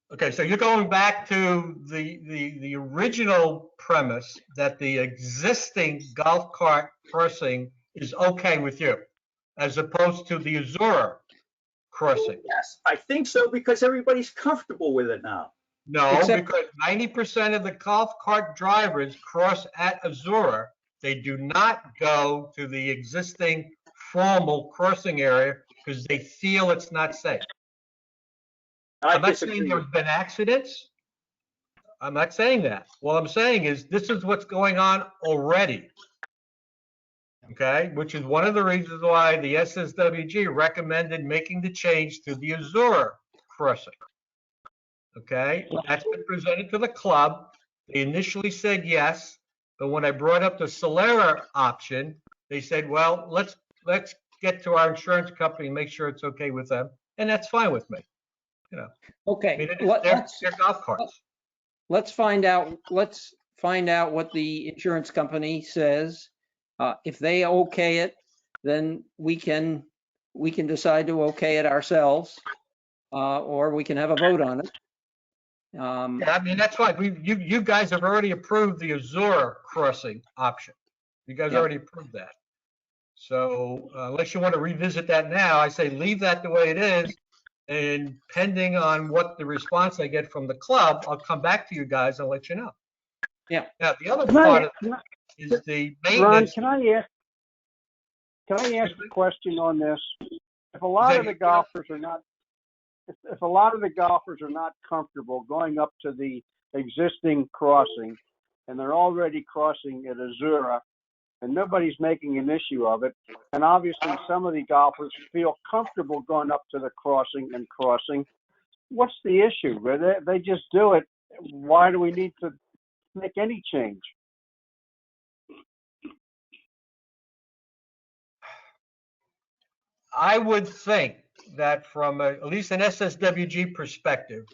Okay, so you're going back to the original premise that the existing golf cart crossing is okay with you, as opposed to the Azura crossing. Yes, I think so, because everybody's comfortable with it now. No, because 90% of the golf cart drivers cross at Azura. They do not go to the existing formal crossing area because they feel it's not safe. I'm not saying there's been accidents. I'm not saying that. What I'm saying is this is what's going on already. Okay, which is one of the reasons why the SSWG recommended making the change to the Azura crossing. Okay, that's been presented to the club. They initially said yes, but when I brought up the Solera option, they said, well, let's get to our insurance company and make sure it's okay with them, and that's fine with me. You know. Okay. I mean, they're golf carts. Let's find out what the insurance company says. If they okay it, then we can decide to okay it ourselves, or we can have a vote on it. Yeah, I mean, that's fine. You guys have already approved the Azura crossing option. You guys already approved that. So unless you want to revisit that now, I say leave that the way it is. And pending on what the response I get from the club, I'll come back to you guys and let you know. Yeah. Now, the other part of it is the maintenance. Ron, can I ask a question on this? If a lot of the golfers are not comfortable going up to the existing crossing, and they're already crossing at Azura, and nobody's making an issue of it, and obviously some of the golfers feel comfortable going up to the crossing and crossing, what's the issue? They just do it. Why do we need to make any change? I would think that from at least an SSWG perspective,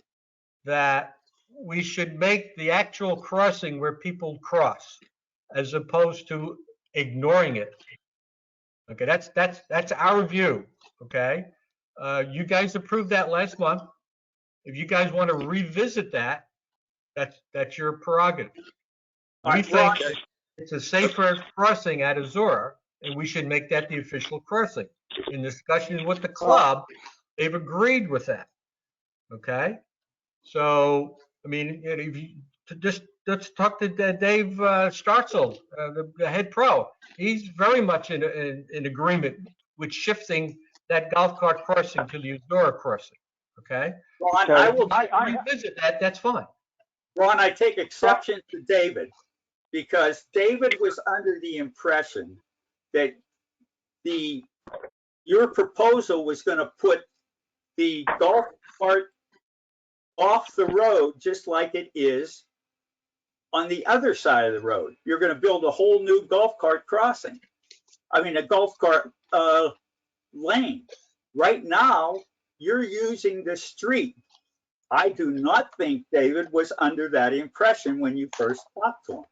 that we should make the actual crossing where people cross, as opposed to ignoring it. Okay, that's our view. Okay, you guys approved that last month. If you guys want to revisit that, that's your prerogative. We think it's a safer crossing at Azura, and we should make that the official crossing. In discussions with the club, they've agreed with that. Okay, so I mean, if you let's talk to Dave Startzel, the head pro. He's very much in agreement with shifting that golf cart crossing to the Azura crossing. Okay, Ron, so I revisit that. That's fine. Ron, I take exception to David, because David was under the impression that your proposal was going to put the golf cart off the road just like it is on the other side of the road. You're going to build a whole new golf cart crossing. I mean, a golf cart lane. Right now, you're using the street. I do not think David was under that impression when you first talked to him.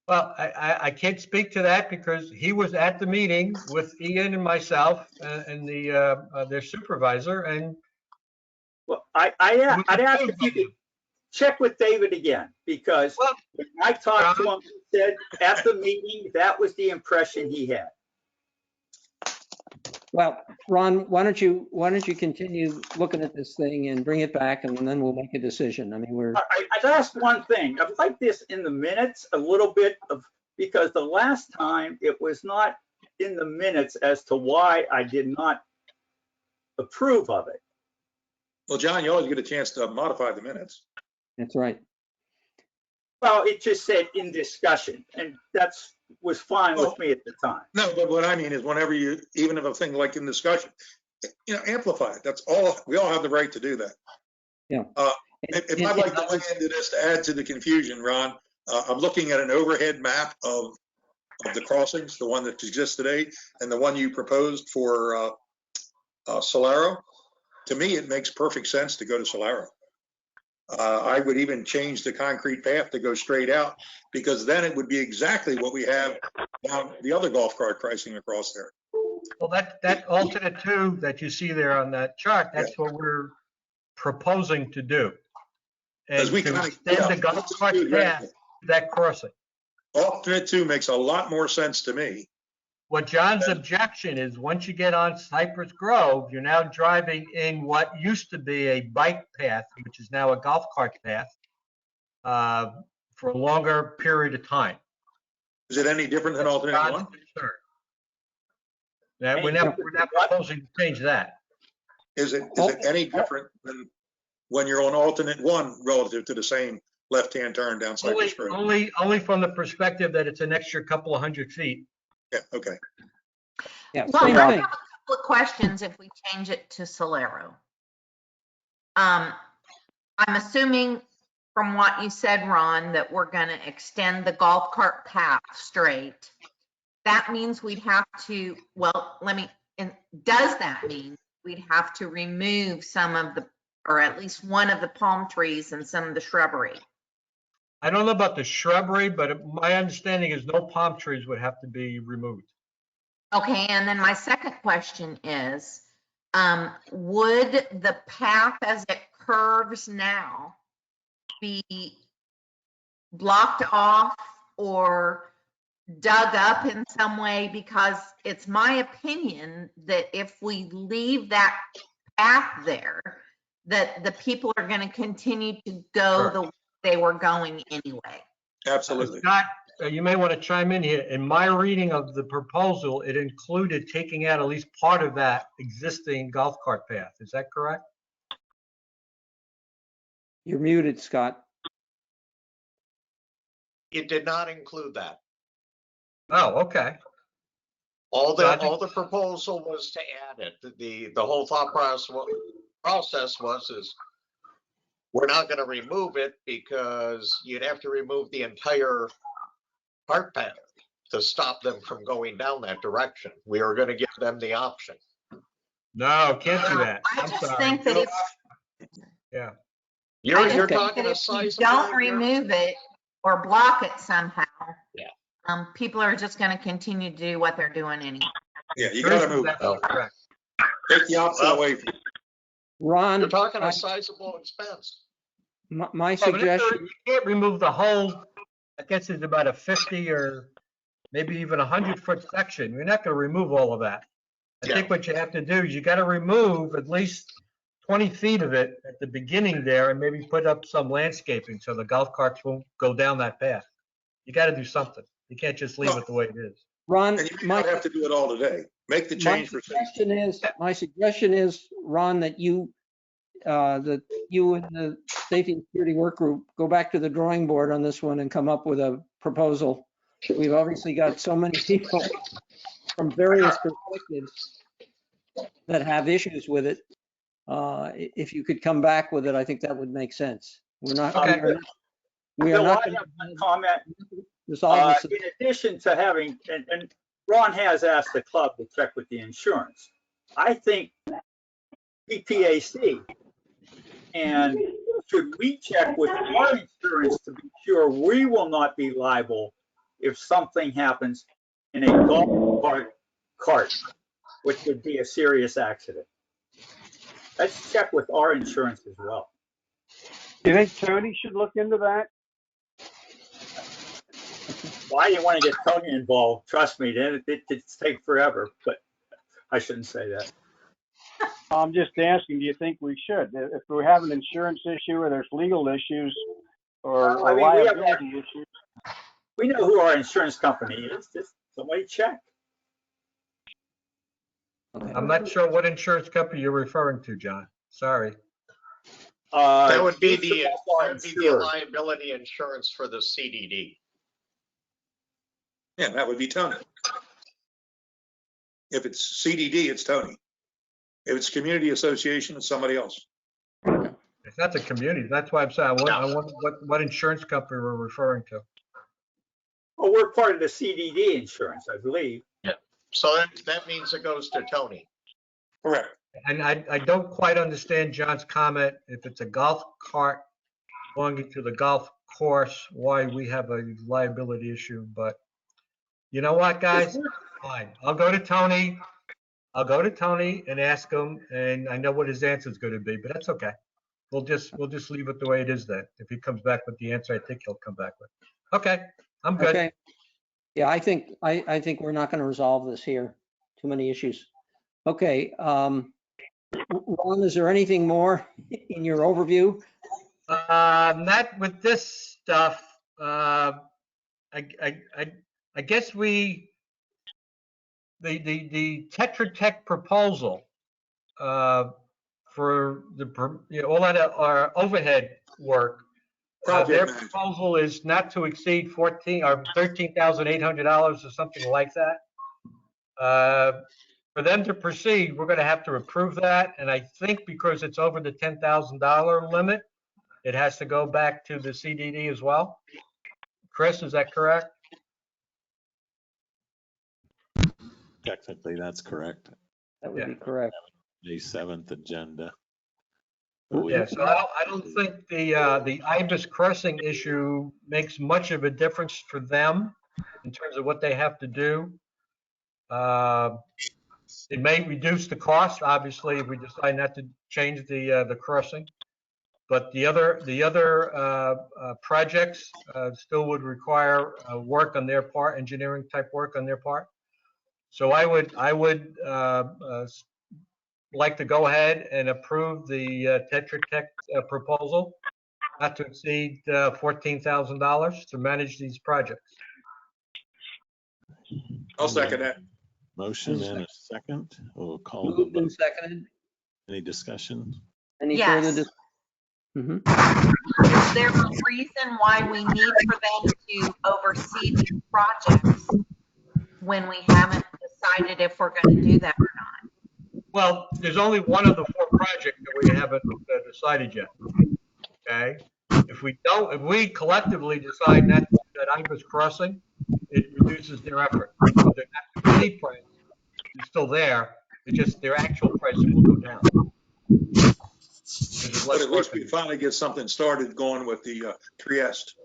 Well, I can't speak to that because he was at the meeting with Ian and myself and their supervisor. And well, I'd ask if you could check with David again, because when I talked to him, he said at the meeting that was the impression he had. Well, Ron, why don't you continue looking at this thing and bring it back, and then we'll make a decision. I mean, I'd ask one thing. I'd like this in the minutes a little bit because the last time it was not in the minutes as to why I did not approve of it. Well, John, you always get a chance to modify the minutes. That's right. Well, it just said in discussion, and was fine with me at the time. No, but what I mean is whenever even if a thing like in discussion, amplify it. That's all. We all have the right to do that. Yeah. If I'd like to weigh into this to add to the confusion, Ron, I'm looking at an overhead map of the crossings, the one that exists today, and the one you proposed for Solaro. To me, it makes perfect sense to go to Solaro. I would even change the concrete path to go straight out, because then it would be exactly what we have down the other golf cart pricing across there. Well, that alternate 2 that you see there on that chart, that's what we're proposing to do. And we to kinda- extend yeah, the golf cart path to that crossing. Alternate 2 makes a lot more sense to me. What John's objection is, once you get on Cypress Grove, you're now driving in what used to be a bike path, which is now a golf cart path, for a longer period of time. Is it any different than alternate 1? Now, we're not proposing to change that. Is it any different than when you're on alternate 1 relative to the same left-hand turn down Cypress Grove? Only from the perspective that it's an extra couple of 100 feet. Yeah, okay. Yeah, Well, same I thing. have a couple of questions if we change it to Solaro. I'm assuming from what you said, Ron, that we're going to extend the golf cart path straight. That means we'd have to, well, does that mean we'd have to remove some of the, or at least one of the palm trees and some of the shrubbery? I don't know about the shrubbery, but my understanding is no palm trees would have to be removed. Okay, and then my second question is, would the path as it curves now be blocked off or dug up in some way? Because it's my opinion that if we leave that path there, that the people are going to continue to go the way they were going anyway. Absolutely. Scott, you may want to chime in here. In my reading of the proposal, it included taking out at least part of that existing golf cart path. Is that correct? You're muted, Scott. It did not include that. Oh, okay. All the proposal was to add it. The whole thought process was we're not going to remove it because you'd have to remove the entire cart path to stop them from going down that direction. We are going to give them the option. No, can't do that. I just think that if You're talking a size. Don't remove it or block it somehow. Yeah. People are just going to continue to do what they're doing anyway. Yeah, you got to move it. Correct. Take the option away from Ron, You're talking a sizable expense. my suggestion. You can't remove the whole, I guess it's about a 50 or maybe even 100-foot section. You're not going to remove all of that. I think what you have to do is you got to remove at least 20 feet of it at the beginning there and maybe put up some landscaping so the golf carts won't go down that path. You got to do something. You can't just leave it the way it is. Ron, And you may not have to do it all today. Make the change for safety. my suggestion is, Ron, that you and the Safety and Security Work Group go back to the drawing board on this one and come up with a proposal. We've obviously got so many people from various perspectives that have issues with it. If you could come back with it, I think that would make sense. We're not. Okay. We are Bill, not I going have one comment. to resolve this. In addition to having, and Ron has asked the club to check with the insurance. I think PPAC and should we check with our insurance to be sure we will not be liable if something happens in a golf cart, which would be a serious accident. Let's check with our insurance as well. Do you think Tony should look into that? Why you want to get Tony involved? Trust me, it take forever, but I shouldn't say that. I'm just asking, do you think we should? If we have an insurance issue or there's legal issues or liability issues. We know who our insurance company is. Just somebody check. I'm not sure what insurance company you're referring to, John. Sorry. That would be the liability insurance for the CDD. Yeah, that would be Tony. If it's CDD, it's Tony. If it's community association, it's somebody else. It's not the community. That's why I'm saying, I wonder what insurance company we're referring to. Well, we're part of the CDD insurance, I believe. So that means it goes to Tony. Correct. And I don't quite understand John's comment. If it's a golf cart belonging to the golf course, why we have a liability issue, but you know what, guys? Fine. I'll go to Tony and ask him, and I know what his answer is going to be, but that's okay. We'll just leave it the way it is then. If he comes back with the answer, I think he'll come back with. Okay, I'm good. Okay. Yeah, I think we're not going to resolve this here. Too many issues. Okay. Ron, is there anything more in your overview? Not with this stuff. I guess the Tetra Tech proposal for all that our overhead work. Their proposal is not to exceed $13,800 or something like that. For them to proceed, we're going to have to approve that, and I think because it's over the $10,000 limit, it has to go back to the CDD as well. Chris, is that correct? Technically, that's correct. That would be correct. May 7th agenda. Yeah, so I don't think the Ibis crossing issue makes much of a difference for them in terms of what they have to do. It may reduce the cost, obviously, if we decide not to change the crossing. But the other projects still would require work on their part, engineering type work on their part. So I would like to go ahead and approve the Tetra Tech proposal, not to exceed $14,000 to manage these projects. I'll second that. Motion and a second. We'll call the Moved and vote. seconded. Any discussion? Any Yes. further discussion? Is there a reason why we need for them to oversee these projects when we haven't decided if we're going to do that or not? Well, there's only one of the 4 projects that we haven't decided yet. Okay, if we collectively decide not to do that Ibis crossing, it reduces their effort. So their complete price is still there. It's just their actual pricing will go down. But at least we finally get something started going with the Trieste.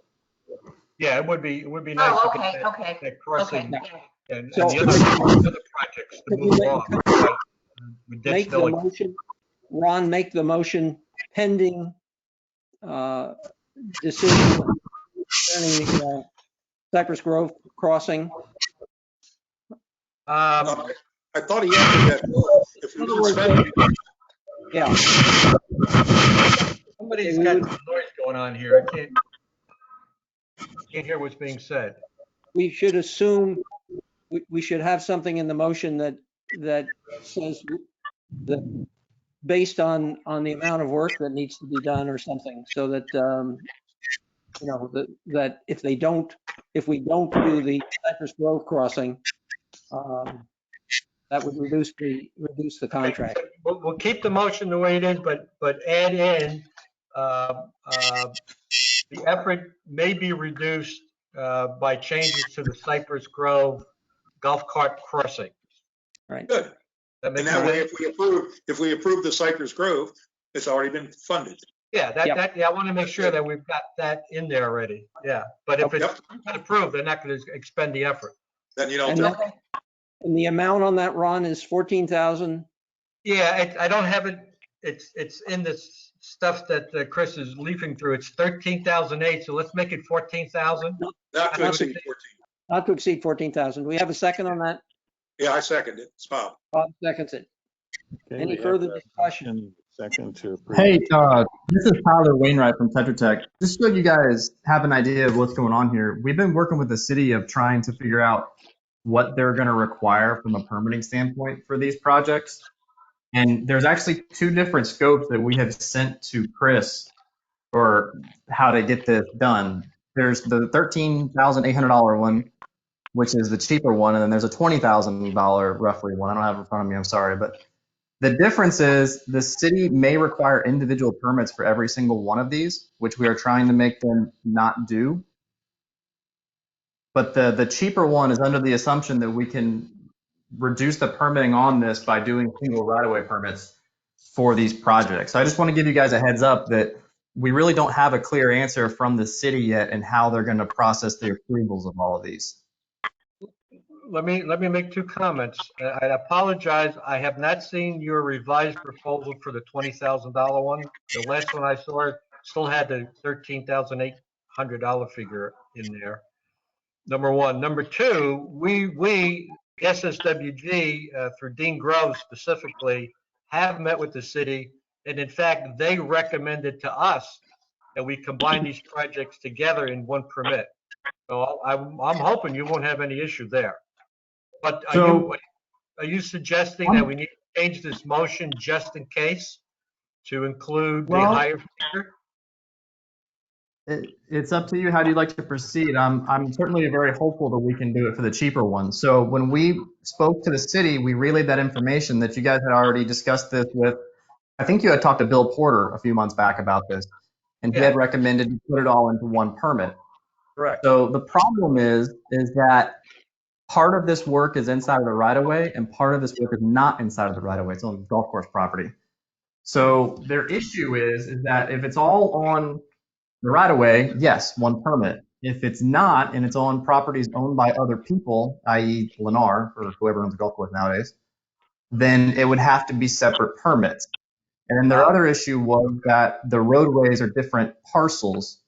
Yeah, it would be nice Oh, to get that crossing and the other projects to move on. Make the motion, Ron, make the motion pending decision concerning the Cypress Grove crossing. I thought he answered that. If we suspend, Yeah. Somebody's got some noise going on here. I can't hear what's being said. We should assume we should have something in the motion that says that based on the amount of work that needs to be done or something, so that that if we don't do the Cypress Grove crossing, that would reduce the contract. We'll keep the motion the way it is, but add in the effort may be reduced by changes to the Cypress Grove golf cart crossing. Right. Good. And that way, if we approve the Cypress Grove, it's already been funded. Yeah, I want to make sure that we've got that in there already. Yeah, but if it's not approved, they're not going to expend the effort. Then you don't. And the amount on that, Ron, is 14,000. Yeah, I don't have it. It's in this stuff that Chris is leafing through. It's 13,008. So let's make it 14,000. Not to exceed 14. Not to exceed 14,000. Do we have a second on that? Yeah, I second it. It's Bob. Bob seconds it. Okay, Any further discussion? Second to approve. Hey, this is Tyler Wainwright from Tetra Tech. Just so you guys have an idea of what's going on here, we've been working with the city of trying to figure out what they're going to require from a permitting standpoint for these projects. And there's actually 2 different scopes that we have sent to Chris for how to get this done. There's the $13,800 one, which is the cheaper one, and then there's a $20,000 roughly one. I don't have it in front of me, I'm sorry, but The difference is the city may require individual permits for every single one of these, which we are trying to make them not do. But the cheaper one is under the assumption that we can reduce the permitting on this by doing single right-of-way permits for these projects. So I just want to give you guys a heads up that we really don't have a clear answer from the city yet and how they're going to process the approvals of all of these. Let me make two comments. I apologize. I have not seen your revised proposal for the $20,000 one. The last one I saw still had the $13,800 figure in there. Number one. Number two, we SSWG through Dean Groves specifically have met with the city, and in fact, they recommended to us that we combine these projects together in one permit. So I'm hoping you won't have any issue there. But are you suggesting that we need to change this motion just in case to include the higher figure? It's up to you. How do you like to proceed? I'm certainly very hopeful that we can do it for the cheaper one. So when we spoke to the city, we relayed that information that you guys had already discussed this with. I think you had talked to Bill Porter a few months back about this, and he had recommended you put it all into one permit. Correct. So the problem is that part of this work is inside of the right of way and part of this work is not inside of the right of way. It's on golf course property. So their issue is that if it's all on the right of way, yes, one permit. If it's not and it's on properties owned by other people, i.e. Lennar or whoever owns the golf course nowadays, then it would have to be separate permits. And then their other issue was that the roadways are different parcels.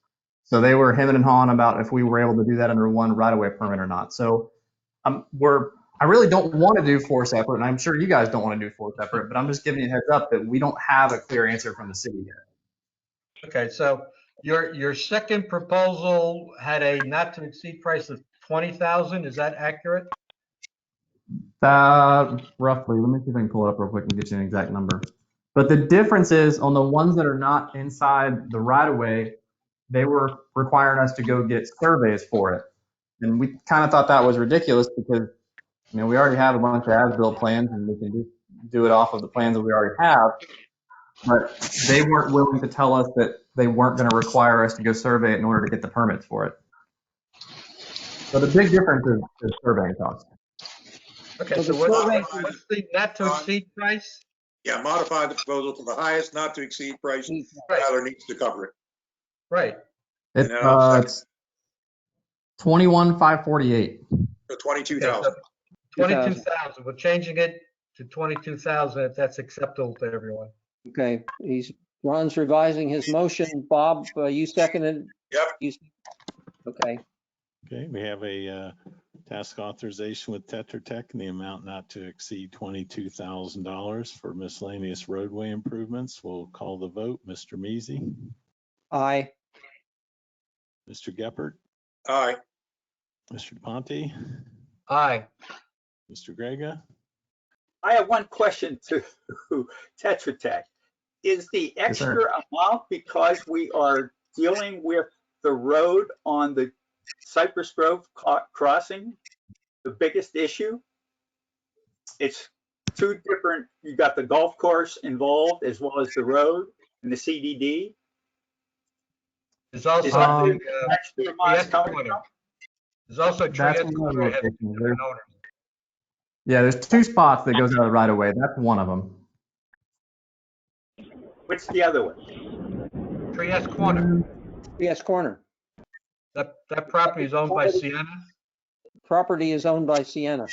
So they were hemming and hawing about if we were able to do that under one right-of-way permit or not. So I really don't want to do four separate, and I'm sure you guys don't want to do four separate, but I'm just giving you a heads up that we don't have a clear answer from the city yet. Okay, so your second proposal had a not to exceed price of 20,000. Is that accurate? Roughly. Let me see if I can pull it up real quick and get you an exact number. But the difference is on the ones that are not inside the right of way, they were requiring us to go get surveys for it. And we kind of thought that was ridiculous because, we already have a bunch of as-built plans and we can do it off of the plans that we already have. But they weren't willing to tell us that they weren't going to require us to go survey it in order to get the permits for it. So the big difference is surveying costs. Okay, so what's the not to exceed price? Yeah, modify the proposal to the highest not to exceed price. Tyler needs to cover it. Right. It's 21,548. For 22,000. 22,000. We're changing it to 22,000 if that's acceptable to everyone. Okay, Ron's revising his motion. Bob, you seconded? Yep. Okay. Okay, we have a task authorization with Tetra Tech in the amount not to exceed $22,000 for miscellaneous roadway improvements. We'll call the vote. Mr. Measy? Aye. Mr. Geppert? Aye. Mr. Ponte? Aye. Mr. Grega? I have one question to Tetra Tech. Is the extra amount because we are dealing with the road on the Cypress Grove crossing the biggest issue? It's two different, you got the golf course involved as well as the road and the CDD. There's also Is that the extra amount coming from? There's also Yeah, there's two spots that goes out of the right of way. That's one of them. What's the other one? Trieste Corner. Trieste Corner. That property is owned by Sienna? Property is owned by Sienna.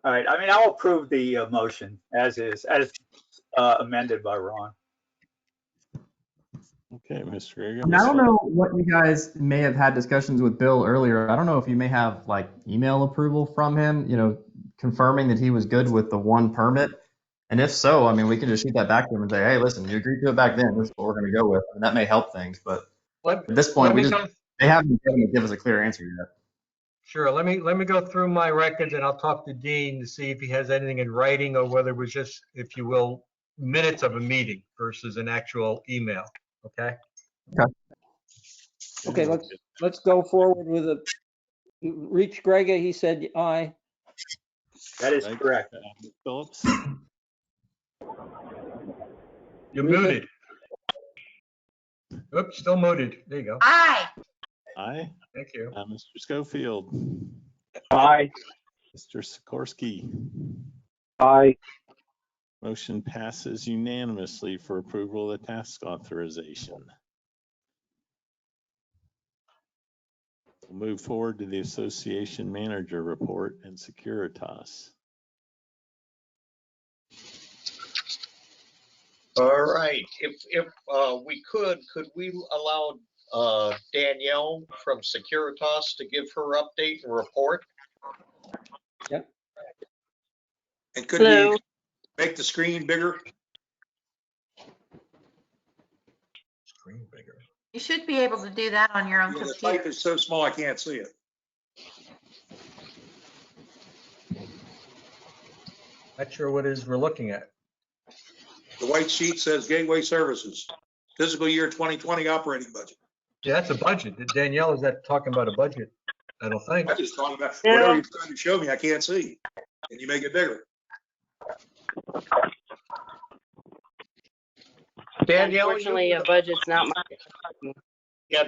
All right, I'll approve the motion as is, as amended by Ron. Okay, Mr. Grega. I don't know what you guys may have had discussions with Bill earlier. I don't know if you may have email approval from him, confirming that he was good with the one permit. And if so, we can just shoot that back to him and say, hey, listen, you agreed to it back then. This is what we're going to go with. And that may help things. But at this point, they haven't been able to give us a clear answer yet. Sure. Let me go through my records and I'll talk to Dean to see if he has anything in writing or whether it was just, if you will, minutes of a meeting versus an actual email. Okay. Okay. Let's go forward with reach Grega. He said aye. That is Right. correct. Phillips, You're muted. Oops, still muted. There you go. Aye. aye. Thank you. Mr. Schofield, Aye. Mr. Sikorsky. Aye. Motion passes unanimously for approval of the task authorization. We'll move forward to the association manager report and Securitas. All right, if we could we allow Danielle from Securitas to give her update and report? And could Hello. we make the screen bigger? Screen bigger. You should be able to do that on your own Yeah, the computer. type is so small, I can't see it. Not sure what it is we're looking at. The white sheet says Gateway Services, fiscal year 2020 operating budget. Yeah, that's a budget. Danielle, is that talking about a budget? I don't think. I just talking about No. whatever you're trying to show me, I can't see. Can you make it bigger? Danielle, Unfortunately, a budget's not my. Yeah,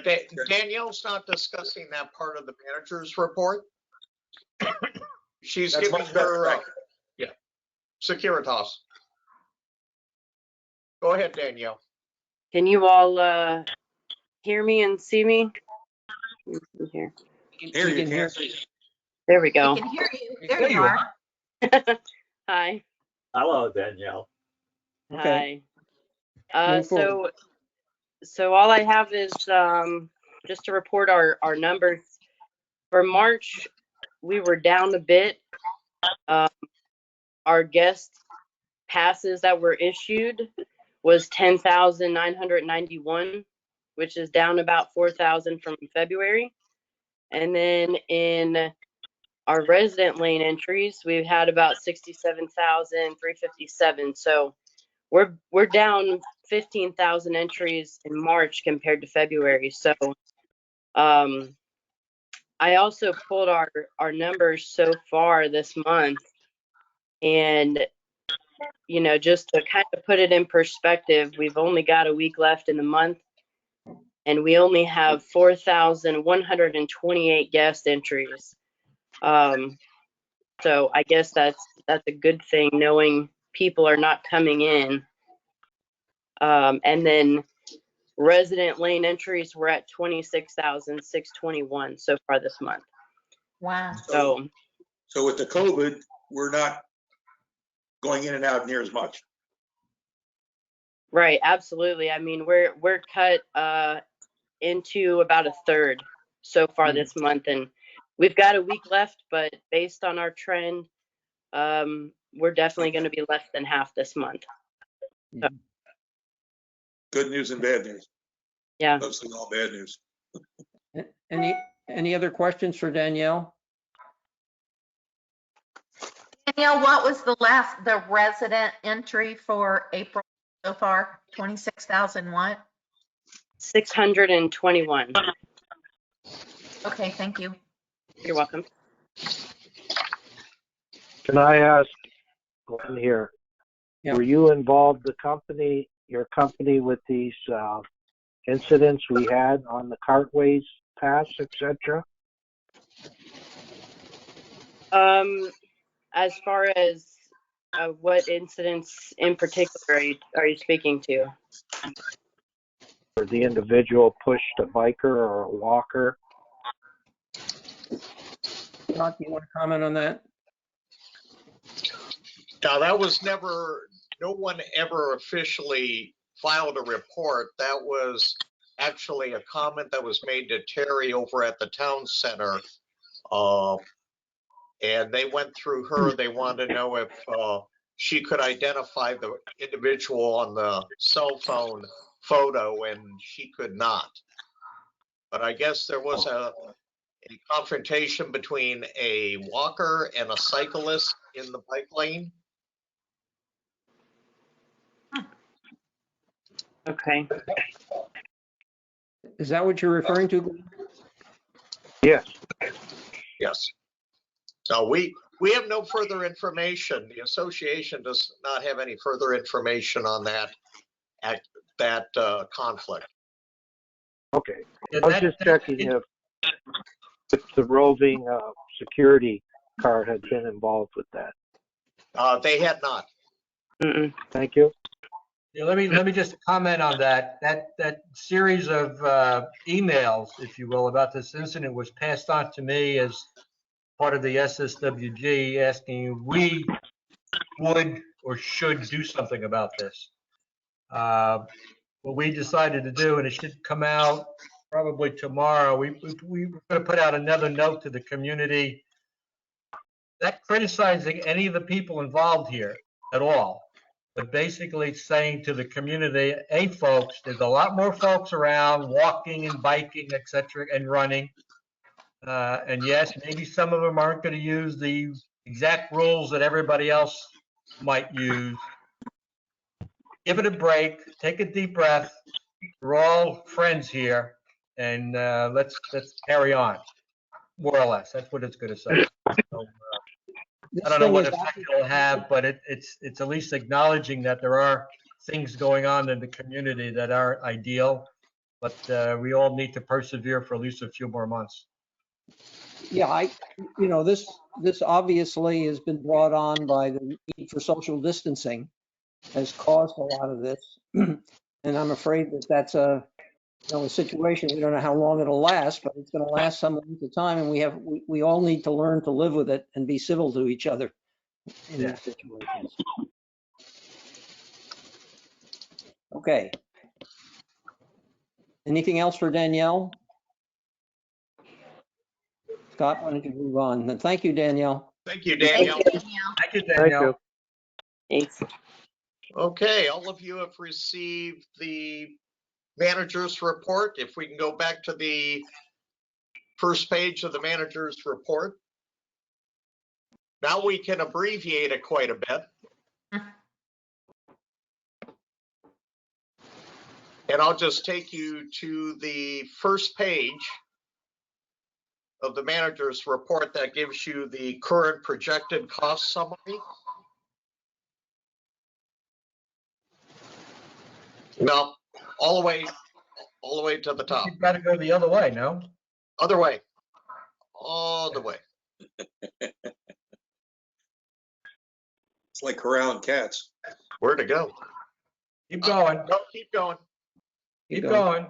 Danielle's not discussing that part of the manager's report. She's That's giving much better, her, thank yeah, Securitas. Go ahead, Danielle. Can you all hear me and see me? Here. Here you can hear. can't see. There we We go. can hear you. There There you you are. Hi. Hello, Danielle. Okay. Hi. Move forward. So all I have is just to report our numbers. For March, we were down a bit. Our guest passes that were issued was 10,991, which is down about 4,000 from February. And then in our resident lane entries, we've had about 67,357. So we're down 15,000 entries in March compared to February. So I also pulled our numbers so far this month, and just to kind of put it in perspective, we've only got a week left in the month, and we only have 4,128 guest entries. So I guess that's a good thing, knowing people are not coming in. And then resident lane entries were at 26,621 so far this month. Wow. So So with the COVID, we're not going in and out near as much. right, absolutely. I mean, we're cut into about a third so far this month, and we've got a week left, but based on our trend, we're definitely going to be less than half this month. So, Good news and bad news. yeah. Mostly all bad news. Any other questions for Danielle? Danielle, what was the resident entry for April so far? 26,000 what? 621. Okay, thank you. You're welcome. Can I ask Glenn here? Yeah. Were you involved, your company, with these incidents we had on the cartways pass, etc.? As far as what incidents in particular are you speaking to? Or the individual pushed a biker or a walker? Scott, do you want to comment on that? Now, that was no one ever officially filed a report. That was actually a comment that was made to Terry over at the town center. And they went through her. They wanted to know if she could identify the individual on the cell phone photo, and she could not. But I guess there was a confrontation between a walker and a cyclist in the bike lane. Okay. Is that what you're referring to? Yes. Yes. So we We have no further information. The association does not have any further information on that conflict. Okay. Yeah, I was just checking if the roving security car had been involved with that. They had not. Thank you. Yeah, let me just comment on that. That series of emails, if you will, about this incident was passed on to me as part of the SSWG, asking we would or should do something about this. What we decided to do, and it should come out probably tomorrow, we're going to put out another note to the community, not criticizing any of the people involved here at all, but basically saying to the community, hey, folks, there's a lot more folks around walking and biking, et cetera, and running. And yes, maybe some of them aren't going to use the exact rules that everybody else might use. Give it a break, take a deep breath. We're all friends here, and let's carry on, more or less. That's what it's going to say. So, I don't know what effect it'll have, but it's at least acknowledging that there are things going on in the community that aren't ideal, but we all need to persevere for at least a few more months. Yeah, this obviously has been brought on by the need for social distancing, has caused a lot of this. And I'm afraid that that's a situation, we don't know how long it'll last, but it's going to last some length of time, and we all need to learn to live with it and be civil to each other in these situations. Okay. Anything else for Danielle? Scott, why don't you move on? And thank you, Danielle. Thank you, Danielle. Thank you, Danielle. Thanks. Okay, all of you have received the manager's report. If we can go back to the first page of the manager's report. Now we can abbreviate it quite a bit. And I'll just take you to the first page of the manager's report that gives you the current projected cost summary. No, all the way to the top. You've got to go the other way, no? Other way. All the way. It's like corralling cats. Where to go? Keep going. No, keep going. Keep going.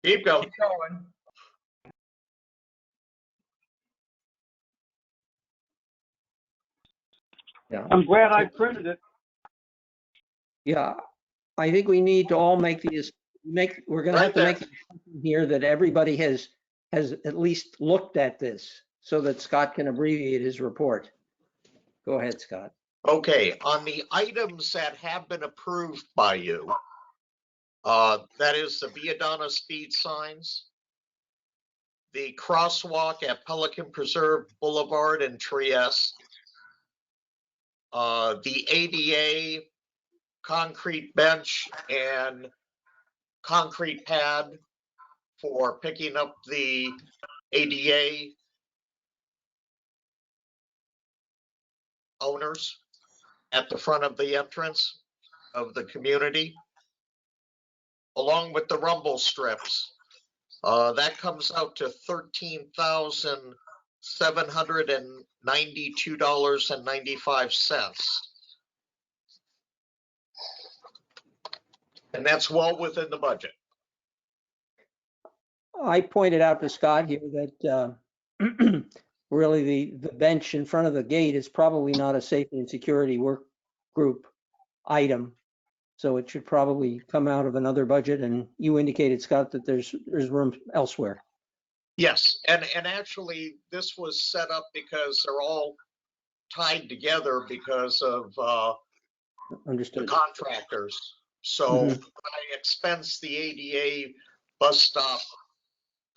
Keep going. Keep going. Yeah. I'm glad I printed it. Yeah, I think we need to all make we're going to have to make the assumption here that everybody has at least looked at this so that Scott can abbreviate his report. Go ahead, Scott. Okay, on the items that have been approved by you, that is the Viadana speed signs, the crosswalk at Pelican Preserve Boulevard in Trieste, the ADA concrete bench and concrete pad for picking up the ADA owners at the front of the entrance of the community, along with the rumble strips. That comes out to $13,792.95. And that's well within the budget. I pointed out to Scott here that really the bench in front of the gate is probably not a safety and security work group item. So it should probably come out of another budget. And you indicated, Scott, that there's room elsewhere. Yes, and actually this was set up because they're all tied together because of Understood. the contractors. So when I expense the ADA bus stop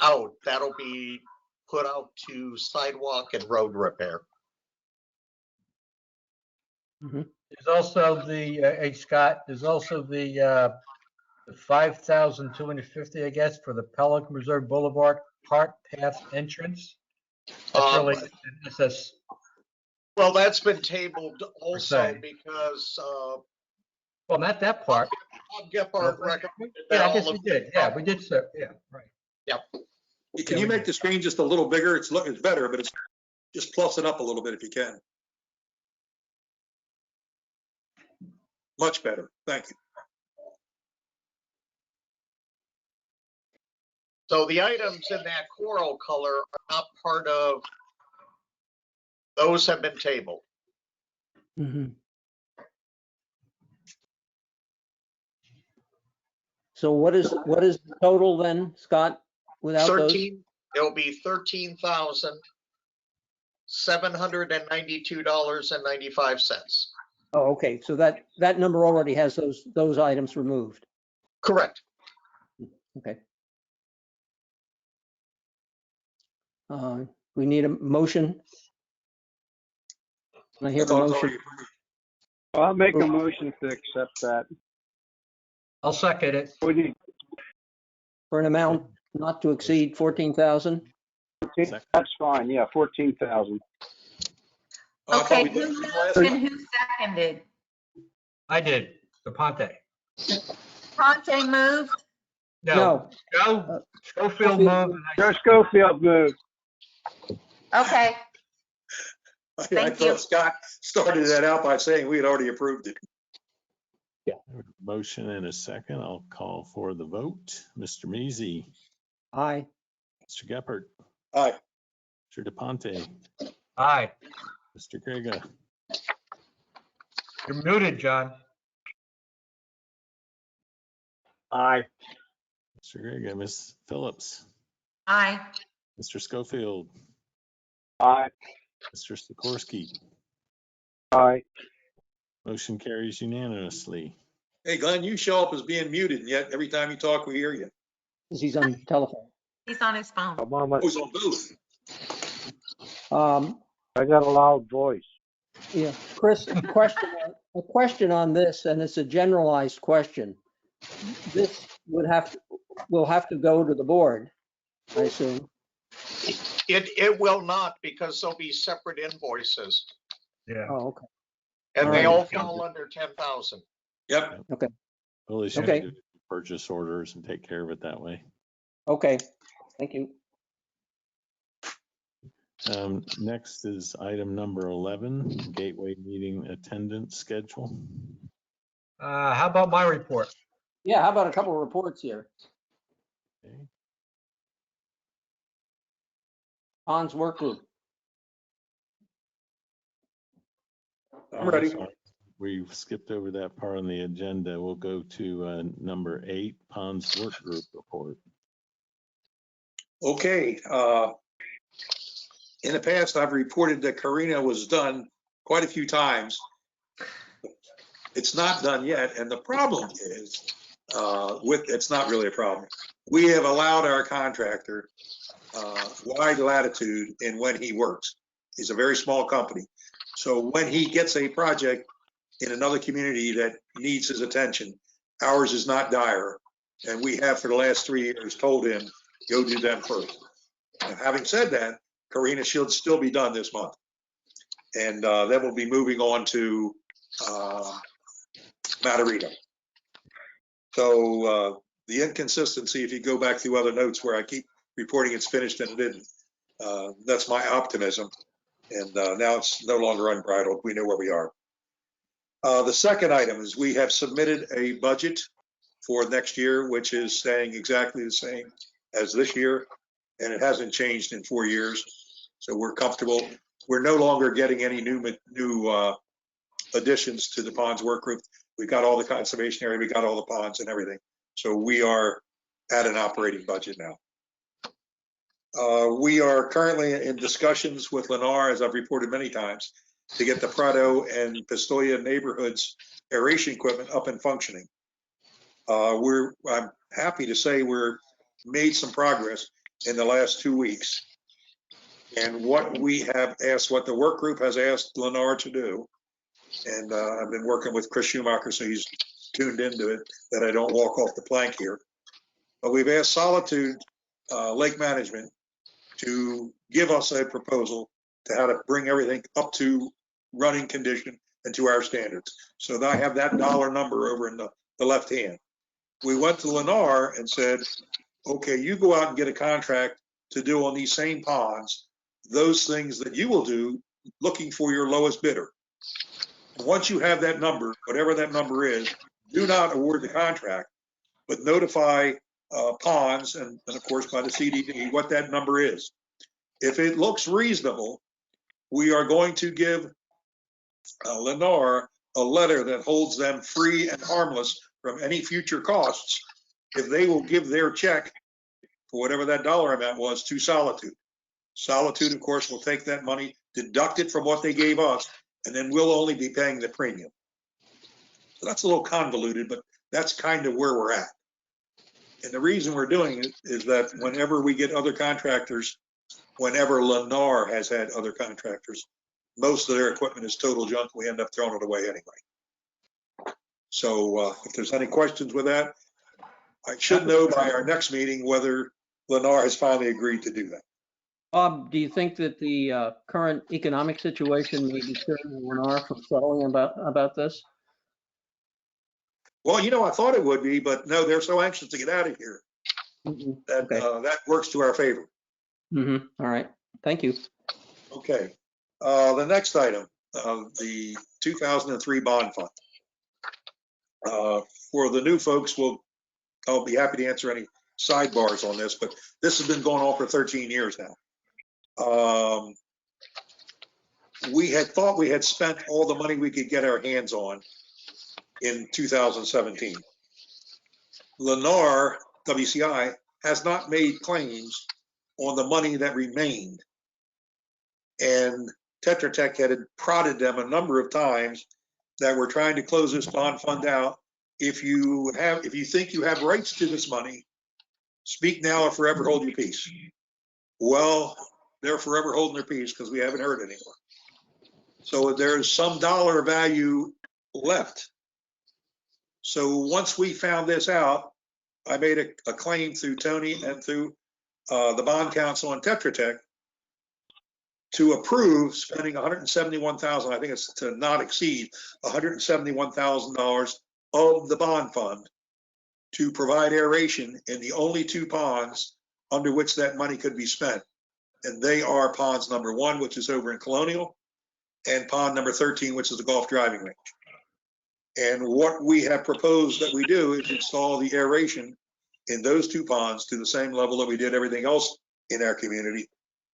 out, that'll be put out to sidewalk and road repair. There's also the, hey, Scott, there's also the the 5,250, I guess, for the Pelican Reserve Boulevard cart path entrance. That's really an SS. Well, that's been tabled also se. because Well, not that part. Bob Gephardt recommended that Yeah, I all guess of we did. Yeah, we did. So, yeah, right. Yep. Can you make the screen just a little bigger? It's better, but it's just plus it up a little bit if you can. Much better. Thank you. So the items in that coral color are not part of, those have been tabled. Mhm. So what is the total then, Scott, without those? 13, it'll be $13,792.95. Oh, okay, so that number already has those items removed. Correct. Okay. We need a motion. Can I hear a motion? I'll make a motion to accept that. I'll second it. For an amount not to exceed 14,000? That's fine, yeah, 14,000. Okay, who moved and who seconded? I did. The Ponte. Ponte moved? No. Joe Schofield moved. Joe Schofield moved. Okay. I Thank thought you. Scott started that out by saying we had already approved it. Motion and a second. I'll call for the vote. Mr. Measy, Aye. Mr. Gephardt, Aye. Mr. DePonte, Aye. Mr. Grega, You're muted, John. Aye. Mr. Grega, Ms. Phillips, Aye. Mr. Schofield, Aye. Mr. Sikorsky. Aye. Motion carries unanimously. Hey, Glenn, you show up as being muted, and yet every time you talk, we hear you. He's on telephone. He's on his phone. I'm on my, Who's on booth? I got a loud voice. Yeah, Chris, a question on this, and it's a generalized question. This will have to go to the board, I assume. It will not, because there'll be separate invoices Yeah. Oh, okay. and All they right. all fall under 10,000. Yep. Okay. We'll issue Okay. purchase orders and take care of it that way. Okay. Thank you. Next is item number 11, Gateway meeting attendance schedule. How about my report? Yeah, how about a couple of reports here? Okay. Hans work group. I'm ready. Sorry. We've skipped over that part on the agenda. We'll go to number 8, Ponds Work Group report. Okay. In the past, I've reported that Karina was done quite a few times. It's not done yet, and the problem is it's not really a problem. We have allowed our contractor wide latitude in when he works. He's a very small company. So when he gets a project in another community that needs his attention, ours is not dire. And we have for the last 3 years told him, go do them first. Now, having said that, Karina should still be done this month. And then we'll be moving on to Matarita. So the inconsistency, if you go back through other notes where I keep reporting it's finished and it didn't, that's my optimism. And now it's no longer unbridled. We know where we are. The second item is we have submitted a budget for next year, which is staying exactly the same as this year, and it hasn't changed in 4 years. So we're comfortable. We're no longer getting any new additions to the ponds work group. We got all the conservation area, we got all the ponds and everything. So we are at an operating budget now. We are currently in discussions with Lennar, as I've reported many times, to get the Prado and Pistoia neighborhoods aeration equipment up and functioning. I'm happy to say we're made some progress in the last 2 weeks. And what we have asked, what the work group has asked Lennar to do, and I've been working with Chris Schumacher, so he's tuned into it that I don't walk off the plank here. But we've asked Solitude Lake Management to give us a proposal to how to bring everything up to running condition and to our standards. So I have that dollar number over in the left hand. We went to Lennar and said, okay, you go out and get a contract to do on these same ponds those things that you will do, looking for your lowest bidder. Once you have that number, whatever that number is, do not award the contract, but notify ponds and of course by the CDD what that number is. If it looks reasonable, we are going to give Lennar a letter that holds them free and harmless from any future costs if they will give their check for whatever that dollar amount was to Solitude. Solitude, of course, will take that money, deduct it from what they gave us, and then we'll only be paying the premium. So that's a little convoluted, but that's kind of where we're at. And the reason we're doing it is that whenever we get other contractors, whenever Lennar has had other contractors, most of their equipment is total junk. We end up throwing it away anyway. So if there's any questions with that, I should know by our next meeting whether Lennar has finally agreed to do that. Bob, do you think that the current economic situation may deter Lennar from settling about this? Well, you know, I thought it would be, but no, they're so anxious to get out of here that that works to our favor. All right. Thank you. Okay. The next item, the 2003 bond fund. For the new folks, I'll be happy to answer any sidebars on this, but this has been going on for 13 years now. We had thought we had spent all the money we could get our hands on in 2017. Lennar, WCI, has not made claims on the money that remained. And Tetra Tech had prodded them a number of times that we're trying to close this bond fund out. If you think you have rights to this money, speak now or forever hold your peace. Well, they're forever holding their peace because we haven't heard anymore. So there's some dollar value left. So once we found this out, I made a claim through Tony and through the bond council and Tetra Tech to approve spending $171,000. I think it's to not exceed $171,000 of the bond fund to provide aeration in the only two ponds under which that money could be spent. And they are ponds number 1, which is over in Colonial, and pond number 13, which is the golf driving range. And what we have proposed that we do is install the aeration in those two ponds to the same level that we did everything else in our community.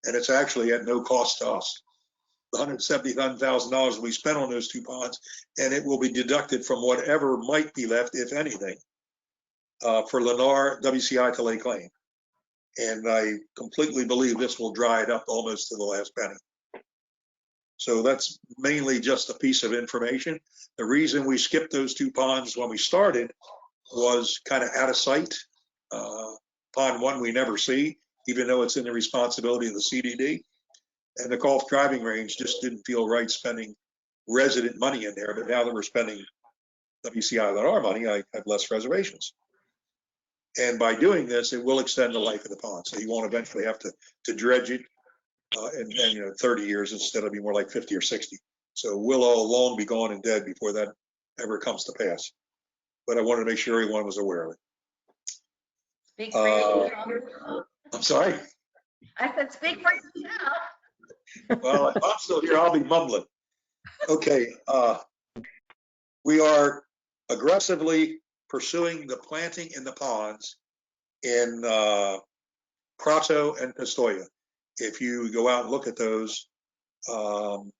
And it's actually at no cost to us. The $171,000 we spent on those two ponds, and it will be deducted from whatever might be left, if anything, for Lennar WCI to lay claim. And I completely believe this will dry it up almost to the last penny. So that's mainly just a piece of information. The reason we skipped those two ponds when we started was kind of out of sight. Pond 1 we never see, even though it's in the responsibility of the CDD. And the golf driving range just didn't feel right spending resident money in there. But now that we're spending WCI Lennar money, I have less reservations. And by doing this, it will extend the life of the pond. So you won't eventually have to dredge it in 30 years. Instead, it'll be more like 50 or 60. So we'll all long be gone and dead before that ever comes to pass. But I wanted to make sure everyone was aware of it. Speak for yourself. I'm sorry? I said, speak for yourself. Well, if I'm still here, I'll be mumbling. Okay. We are aggressively pursuing the planting in the ponds in Prato and Pistoia. If you go out and look at those, some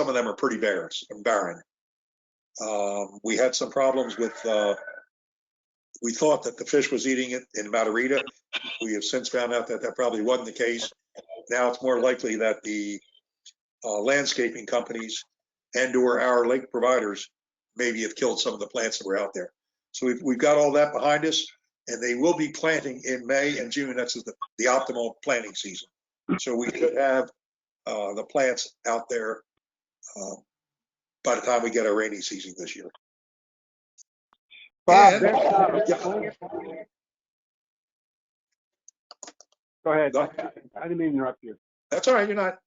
of them are pretty barren. We had some problems with, we thought that the fish was eating it in Matarita. We have since found out that that probably wasn't the case. Now it's more likely that the landscaping companies and or our lake providers maybe have killed some of the plants that were out there. So we've got all that behind us, and they will be planting in May and June. That's the optimal planting season. So we could have the plants out there by the time we get our rainy season this year. Bob, And- there's not a plant. Go ahead. I didn't mean to interrupt you. That's all right, you're not.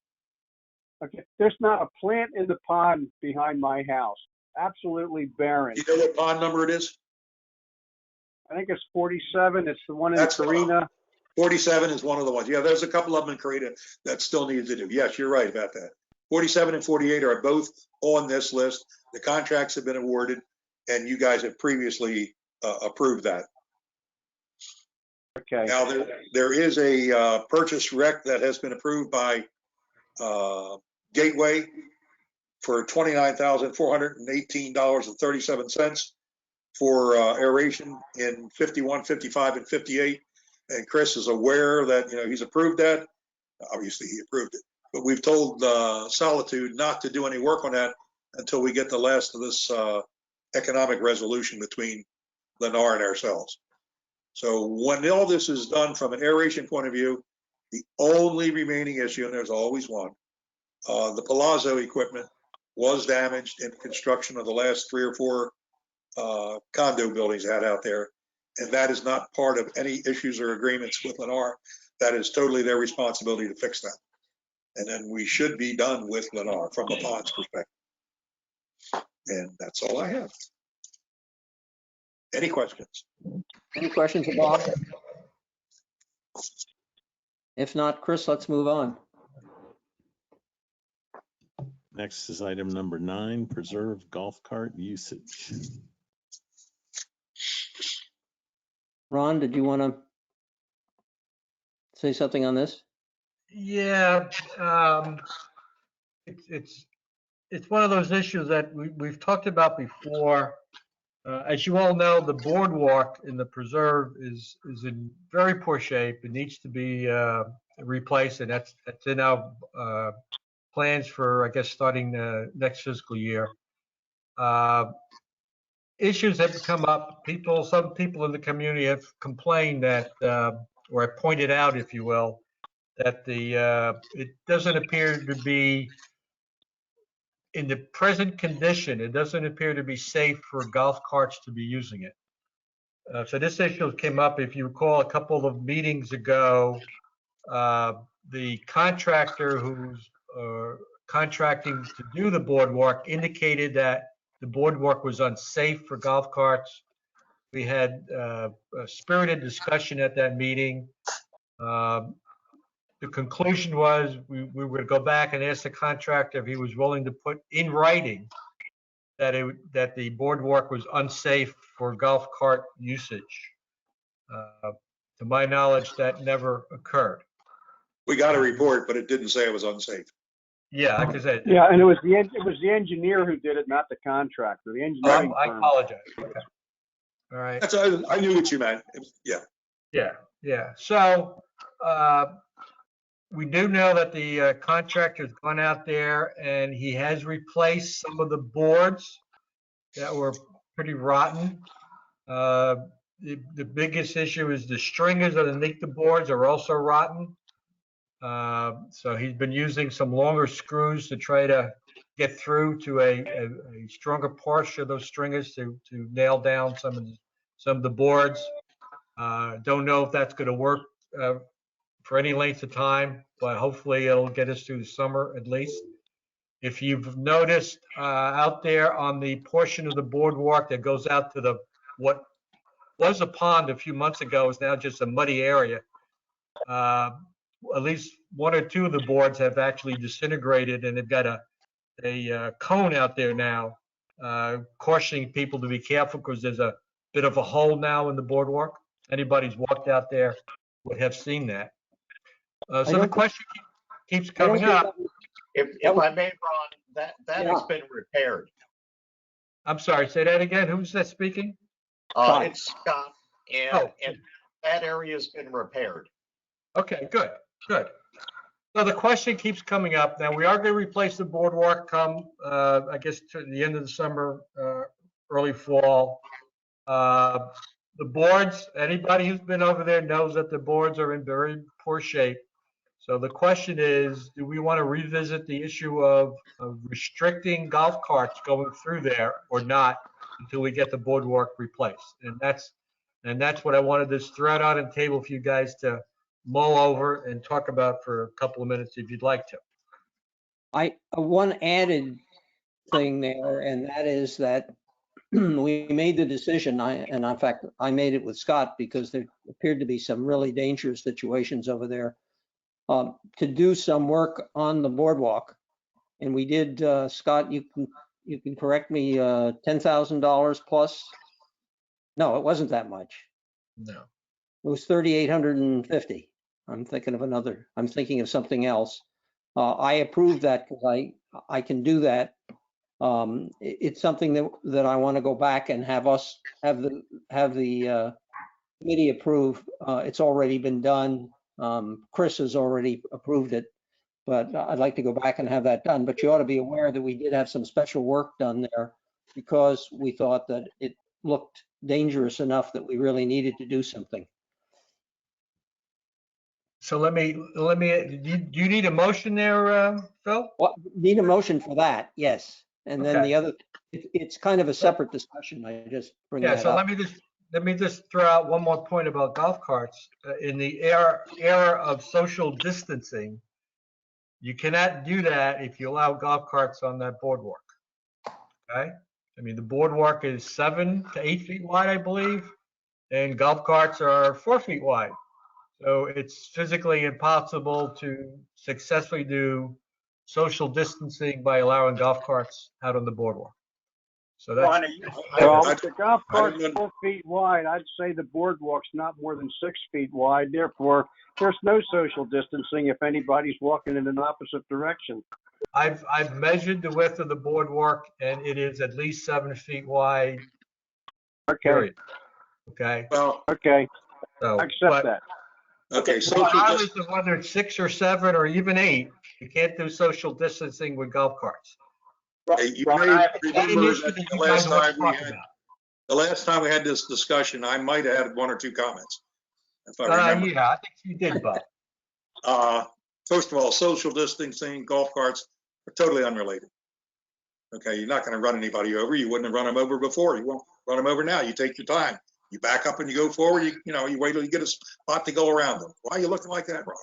Okay. There's not a plant in the pond behind my house. Absolutely barren. You know what pond number it is? I think it's 47. It's the one in That's Karina. 47 is one of the ones. Yeah, there's a couple of them in Korea that still need to do. Yes, you're right about that. 47 and 48 are both on this list. The contracts have been awarded, and you guys have previously approved that. Okay. Now, there is a purchase rec that has been approved by Gateway for $29,418.37 for aeration in 51, 55, and 58. And Chris is aware that, he's approved that. Obviously, he approved it. But we've told Solitude not to do any work on that until we get the last of this economic resolution between Lennar and ourselves. So when all this is done from an aeration point of view, the only remaining issue, and there's always one, the Palazzo equipment was damaged in construction of the last 3 or 4 condo buildings had out there. And that is not part of any issues or agreements with Lennar. That is totally their responsibility to fix that. And then we should be done with Lennar from the pond's perspective. And that's all I have. Any questions? Any questions of Bob? If not, Chris, let's move on. Next is item number 9, preserve golf cart usage. Ron, did you want to say something on this? Yeah, it's one of those issues that we've talked about before. As you all know, the boardwalk in the preserve is in very poor shape. It needs to be replaced, and that's in our plans for, I guess, starting next fiscal year. Issues have come up. Some people in the community have complained that, or have pointed out, if you will, that it doesn't appear to be, in the present condition, it doesn't appear to be safe for golf carts to be using it. So this issue came up, if you recall, a couple of meetings ago. The contractor who's contracting to do the boardwalk indicated that the boardwalk was unsafe for golf carts. We had a spirited discussion at that meeting. The conclusion was we were going to go back and ask the contractor if he was willing to put in writing that the boardwalk was unsafe for golf cart usage. To my knowledge, that never occurred. We got a report, but it didn't say it was unsafe. Yeah, like I said. Yeah, and it was the engineer who did it, not the contractor. The engineering I firm. apologize. Okay. All right. I knew what you meant. Yeah. So we do know that the contractor's gone out there and he has replaced some of the boards that were pretty rotten. The biggest issue is the stringers underneath the boards are also rotten. So he's been using some longer screws to try to get through to a stronger portion of those stringers to nail down some of the boards. Don't know if that's going to work for any length of time, but hopefully it'll get us through the summer at least. If you've noticed out there on the portion of the boardwalk that goes out to what was a pond a few months ago is now just a muddy area. At least 1 or 2 of the boards have actually disintegrated, and they've got a cone out there now, cautioning people to be careful because there's a bit of a hole now in the boardwalk. Anybody's walked out there would have seen that. So the question keeps coming up. If I may, Ron, that has been repaired. I'm sorry, say that again. Who's that speaking? It's Scott, and that area has been repaired. Okay, good. So the question keeps coming up. Now, we are going to replace the boardwalk come, I guess, to the end of the summer, early fall. The boards, anybody who's been over there knows that the boards are in very poor shape. So the question is, do we want to revisit the issue of restricting golf carts going through there or not? until we get the boardwalk replaced. And that's what I wanted this thread out on the table for you guys to mull over and talk about for a couple of minutes if you'd like to. One added thing there, and that is that we made the decision, and in fact, I made it with Scott because there appeared to be some really dangerous situations over there, to do some work on the boardwalk. And we did, Scott, you can correct me, $10,000 plus? No, it wasn't that much. No. It was 3,850. I'm thinking of something else. I approved that because I can do that. It's something that I want to go back and have the committee approve. It's already been done. Chris has already approved it, but I'd like to go back and have that done. But you ought to be aware that we did have some special work done there because we thought that it looked dangerous enough that we really needed to do something. So let me, do you need a motion there, Phil? Well, need a motion for that, yes. And then Okay. the other, it's kind of a separate discussion. I just bring Yeah, that so up. let me just throw out one more point about golf carts. In the era of social distancing, you cannot do that if you allow golf carts on that boardwalk. Okay? I mean, the boardwalk is 7 to 8 feet wide, I believe, and golf carts are 4 feet wide. So it's physically impossible to successfully do social distancing by allowing golf carts out on the boardwalk. So that's, Well, if the golf cart's 4 feet wide, I'd say the boardwalk's not more than 6 feet wide. Therefore, there's no social distancing if anybody's walking in an opposite direction. I've measured the width of the boardwalk and it is at least 7 feet wide. Okay. Period. Okay. Well, okay. So, I accept that. Okay. Regardless of whether it's 6 or 7 or even 8, you can't do social distancing with golf carts. You may remember that the last time we had this discussion, I might have had 1 or 2 comments, if I remember. Yeah, I think you did, Bob. First of all, social distancing, golf carts are totally unrelated. Okay, you're not going to run anybody over. You wouldn't have run them over before. You won't run them over now. You take your time. You back up and you go forward. You wait till you get a spot to go around them. Why are you looking like that, Rob?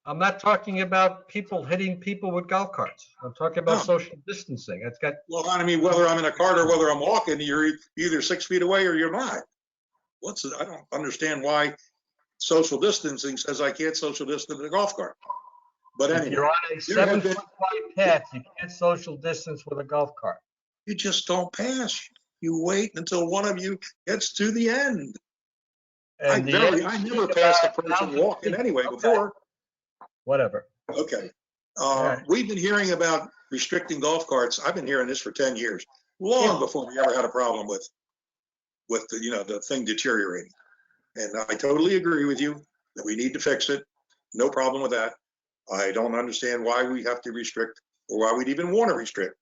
I'm not talking about people hitting people with golf carts. I'm talking about social distancing. It's got. Well, I mean, whether I'm in a cart or whether I'm walking, you're either 6 feet away or you're not. I don't understand why social distancing says I can't social distance in a golf cart. But anyway, if you're on a 7-foot wide path, you can't social distance with a golf cart. You just don't pass. You wait until one of you gets to the end. I never passed a person walking anyway before. Whatever. Okay. We've been hearing about restricting golf carts. I've been hearing this for 10 years, long before we ever had a problem with the thing deteriorating. And I totally agree with you that we need to fix it. No problem with that. I don't understand why we have to restrict or why we'd even want to restrict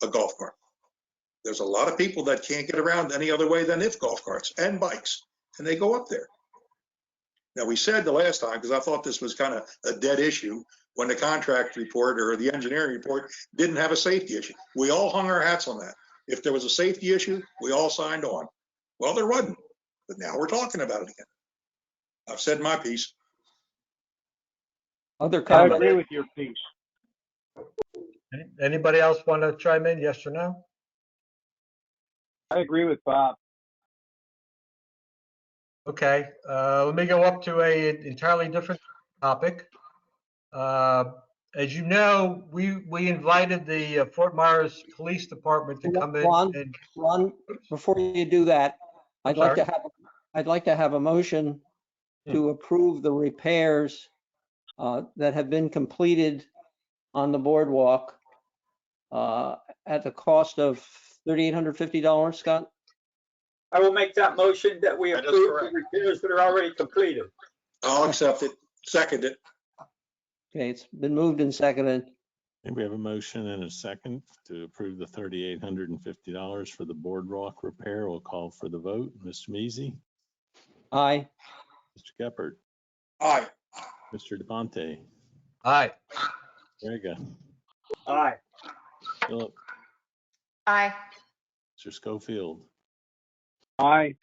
a golf cart. There's a lot of people that can't get around any other way than if golf carts and bikes, and they go up there. Now, we said the last time, because I thought this was kind of a dead issue, when the contract report or the engineering report didn't have a safety issue. We all hung our hats on that. If there was a safety issue, we all signed on. Well, there wasn't, but now we're talking about it again. I've said my piece. Other comments? I agree with your piece. Anybody else want to chime in? Yes or no? I agree with Bob. Okay, let me go up to an entirely different topic. As you know, we invited the Fort Myers Police Department to come in. Ron, before you do that, I'd like to have a motion to approve the repairs that have been completed on the boardwalk at the cost of $3,850, Scott? I will make that motion that we approve the repairs that are already completed. I'll accept it. Second it. Okay, it's been moved and seconded. And we have a motion and a second to approve the $3,850 for the boardwalk repair. We'll call for the vote. Mr. Measy? Aye. Mr. Geppert? Aye. Mr. DePonte? Aye. Grega? Aye. Philip? Aye. Mr. Schofield, Aye.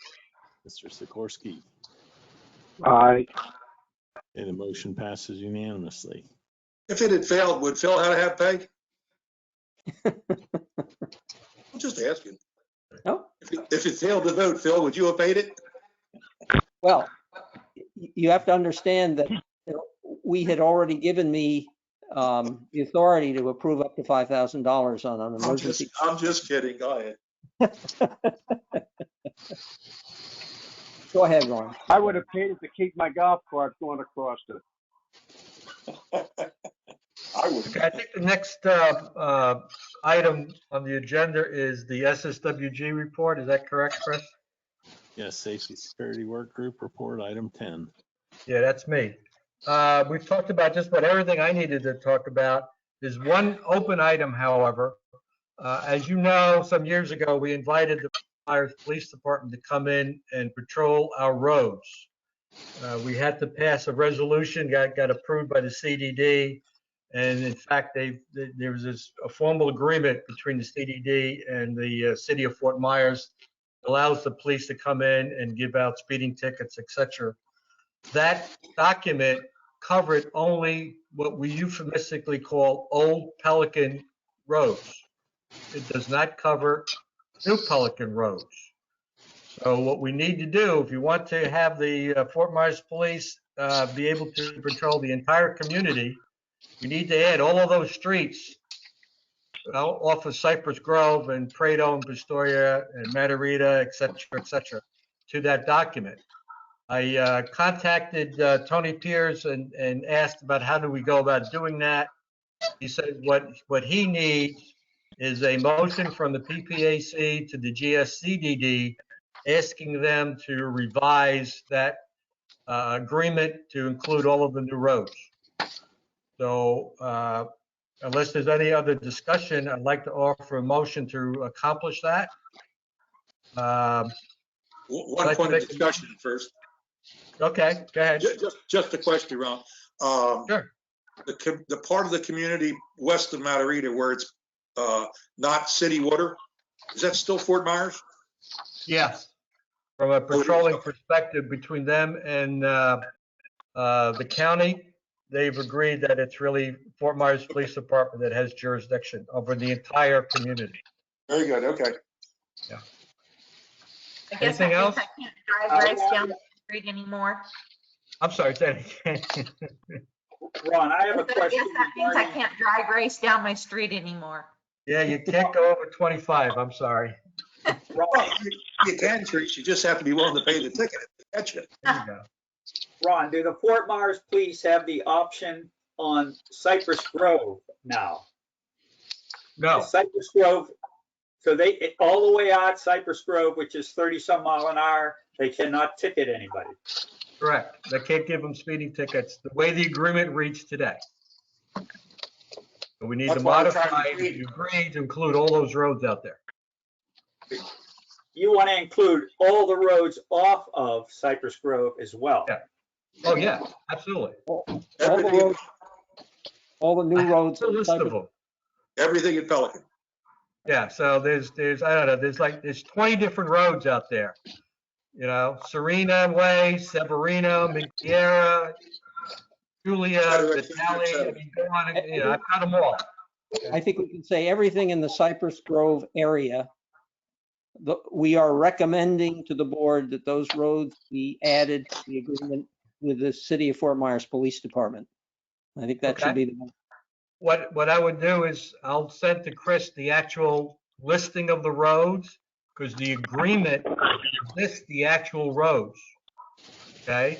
Mr. Sikorsky, Aye. and the motion passes unanimously. If it had failed, would Phil have to pay? I'm just asking. No? If it failed to vote, Phil, would you have paid it? Well, you have to understand that we had already given me the authority to approve up to $5,000 on an emergency. I'm just kidding. Go ahead. Go ahead, Ron. I would have paid it to keep my golf cart going across it. I would. Okay, I think the next item on the agenda is the SSWG report. Is that correct, Chris? Yes, Safety Security Work Group Report, item 10. Yeah, that's me. We've talked about just about everything I needed to talk about. There's one open item, however. As you know, some years ago, we invited the Myers Police Department to come in and patrol our roads. We had to pass a resolution, got approved by the CDD. And in fact, there was a formal agreement between the CDD and the city of Fort Myers, allows the police to come in and give out speeding tickets, etc. That document covered only what we euphemistically call old Pelican roads. It does not cover new Pelican roads. So what we need to do, if you want to have the Fort Myers Police be able to patrol the entire community, we need to add all of those streets off of Cypress Grove and Prado and Pistoria and Matarita, et cetera, to that document. I contacted Tony Pierce and asked about how do we go about doing that. He said what he needs is a motion from the PPAC to the GSCDD asking them to revise that agreement to include all of the new roads. So unless there's any other discussion, I'd like to offer a motion to accomplish that. One point of discussion first. Okay, go ahead. Just a question, Ron. Sure. The part of the community west of Matarita where it's not city water, is that still Fort Myers? Yes. From a patrolling perspective between them and the county, they've agreed that it's really Fort Myers Police Department that has jurisdiction over the entire community. Very good. Okay. Yeah. I guess Anything that else? means I can't drive race down the street anymore. I'm sorry, say it again. Ron, I have a I question. guess that means I can't drive race down my street anymore. Yeah, you can't go over 25. I'm sorry. Ron, you can, Trish. You just have to be willing to pay the ticket. Gotcha. There you go. Ron, do the Fort Myers police have the option on Cypress Grove now? No. Cypress Grove, so they, all the way out Cypress Grove, which is 30 some mile an hour, they cannot ticket anybody. Correct. They can't give them speeding tickets the way the agreement reads today. So we need to That's why I'm trying to modify read. the agreement to include all those roads out there. You want to include all the roads off of Cypress Grove as well? Yeah. Oh, yeah, absolutely. All the roads, all the new roads. It's a list of them. Everything in Pelican. Yeah, so there's I don't know, there's 20 different roads out there. You know, Serena Way, Severino, Minquiera, Julia, Vitale, I mean, go on, you know, I've got them all. I think we can say everything in the Cypress Grove area. We are recommending to the board that those roads be added to the agreement with the City of Fort Myers Police Department. I think that should be the. What I would do is I'll send to Chris the actual listing of the roads because the agreement lists the actual roads. Okay,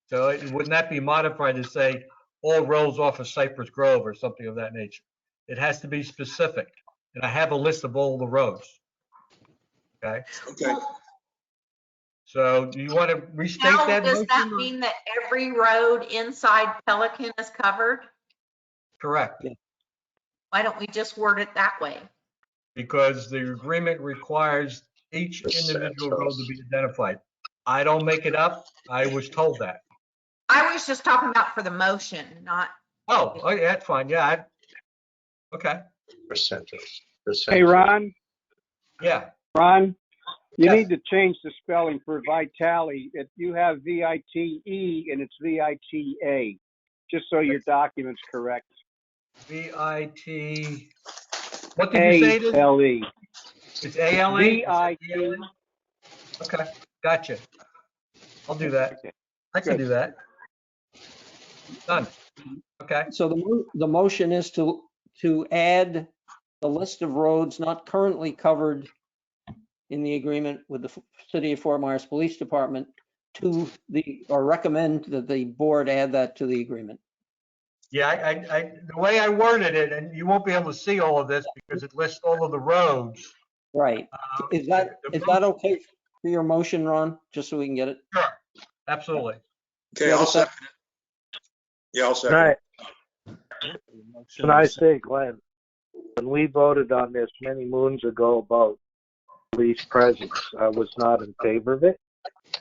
so it would not be modified to say all roads off of Cypress Grove or something of that nature. It has to be specific, and I have a list of all the roads. Okay. Okay. So do you want to restate Now, that does that motion? mean that every road inside Pelican is covered? Correct. Why don't we just word it that way? Because the agreement requires each individual road to be identified. I don't make it up. I was told that. I was just talking about for the motion, not. Oh, yeah, that's fine. Yeah. Okay. Hey, Ron, Yeah. Ron, you Yes. need to change the spelling for Vitale. You have VITE and it's VITA, just so your document's correct. VIT. What did you say it is? ALE. It's ALE? VIT. Okay, gotcha. I'll do that. I can Good. do that. Done. Okay. So the motion is to add the list of roads not currently covered in the agreement with the City of Fort Myers Police Department or recommend that the board add that to the agreement. Yeah, the way I worded it, and you won't be able to see all of this because it lists all of the roads. Right. Is that okay for your motion, Ron? Just so we can get it? Sure, absolutely. Okay, I'll second it. Yeah, I'll second Can it. Can I say, Glenn, when we voted on this many moons ago about police presence, I was not in favor of it,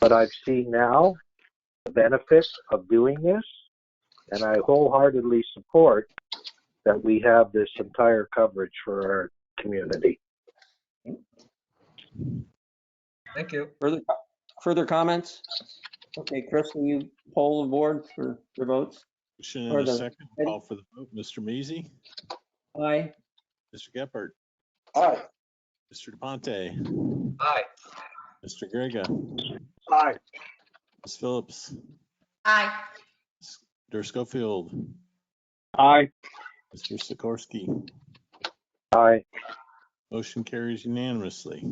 but I've seen now the benefit of doing this, and I wholeheartedly support that we have this entire coverage for our community. Thank you. Further comments? Okay, Chris, will you poll the board for your votes? Motion and a second. Call for the vote. Mr. Measy? Aye. Mr. Geppert? Aye. Mr. DePonte? Aye. Mr. Grega? Aye. Ms. Phillips? Aye. Mr. Schofield? Aye. Mr. Sikorsky? Aye. Motion carries unanimously.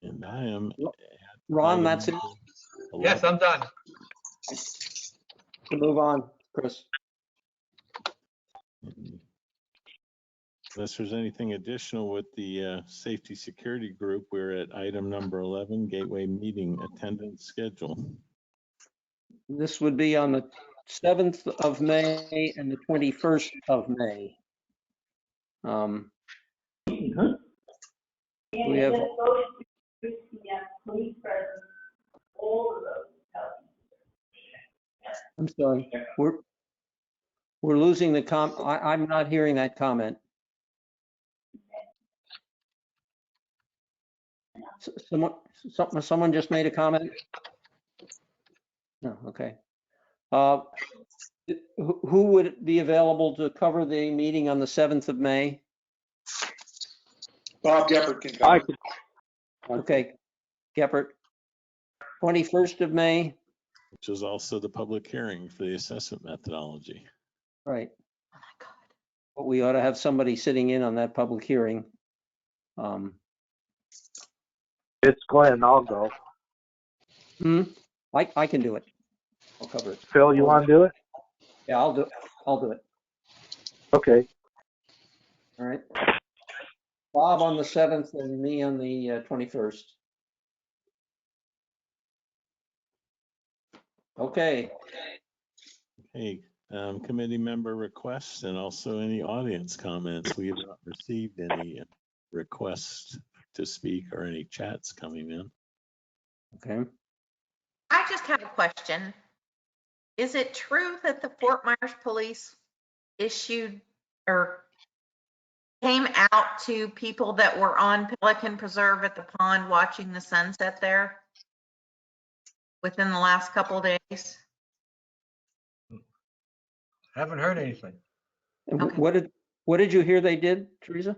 And I am. Ron, that's it. Yes, I'm done. To move on, Chris. Unless there's anything additional with the safety security group, we're at item number 11, gateway meeting attendance schedule. This would be on the 7th of May and the 21st of May. We have. I'm sorry. We're losing the I'm not hearing that comment. Someone just made a comment? No, okay. Who would be available to cover the meeting on the 7th of May? Bob Geppert can come. Okay, Geppert. 21st of May? Which is also the public hearing for the assessment methodology. Right. Oh my God. But we ought to have somebody sitting in on that public hearing. It's Glenn, I'll go. I can do it. I'll cover it. Phil, you want to do it? Yeah, I'll do it. Okay. All right. Bob on the 7th and me on the 21st. Okay. Okay, committee member requests and also any audience comments. We have not received any requests to speak or any chats coming in. Okay. I just have a question. Is it true that the Fort Myers Police issued or came out to people that were on Pelican Preserve at the pond watching the sunset there within the last couple of days? Haven't heard anything. Okay. What did you hear they did, Teresa?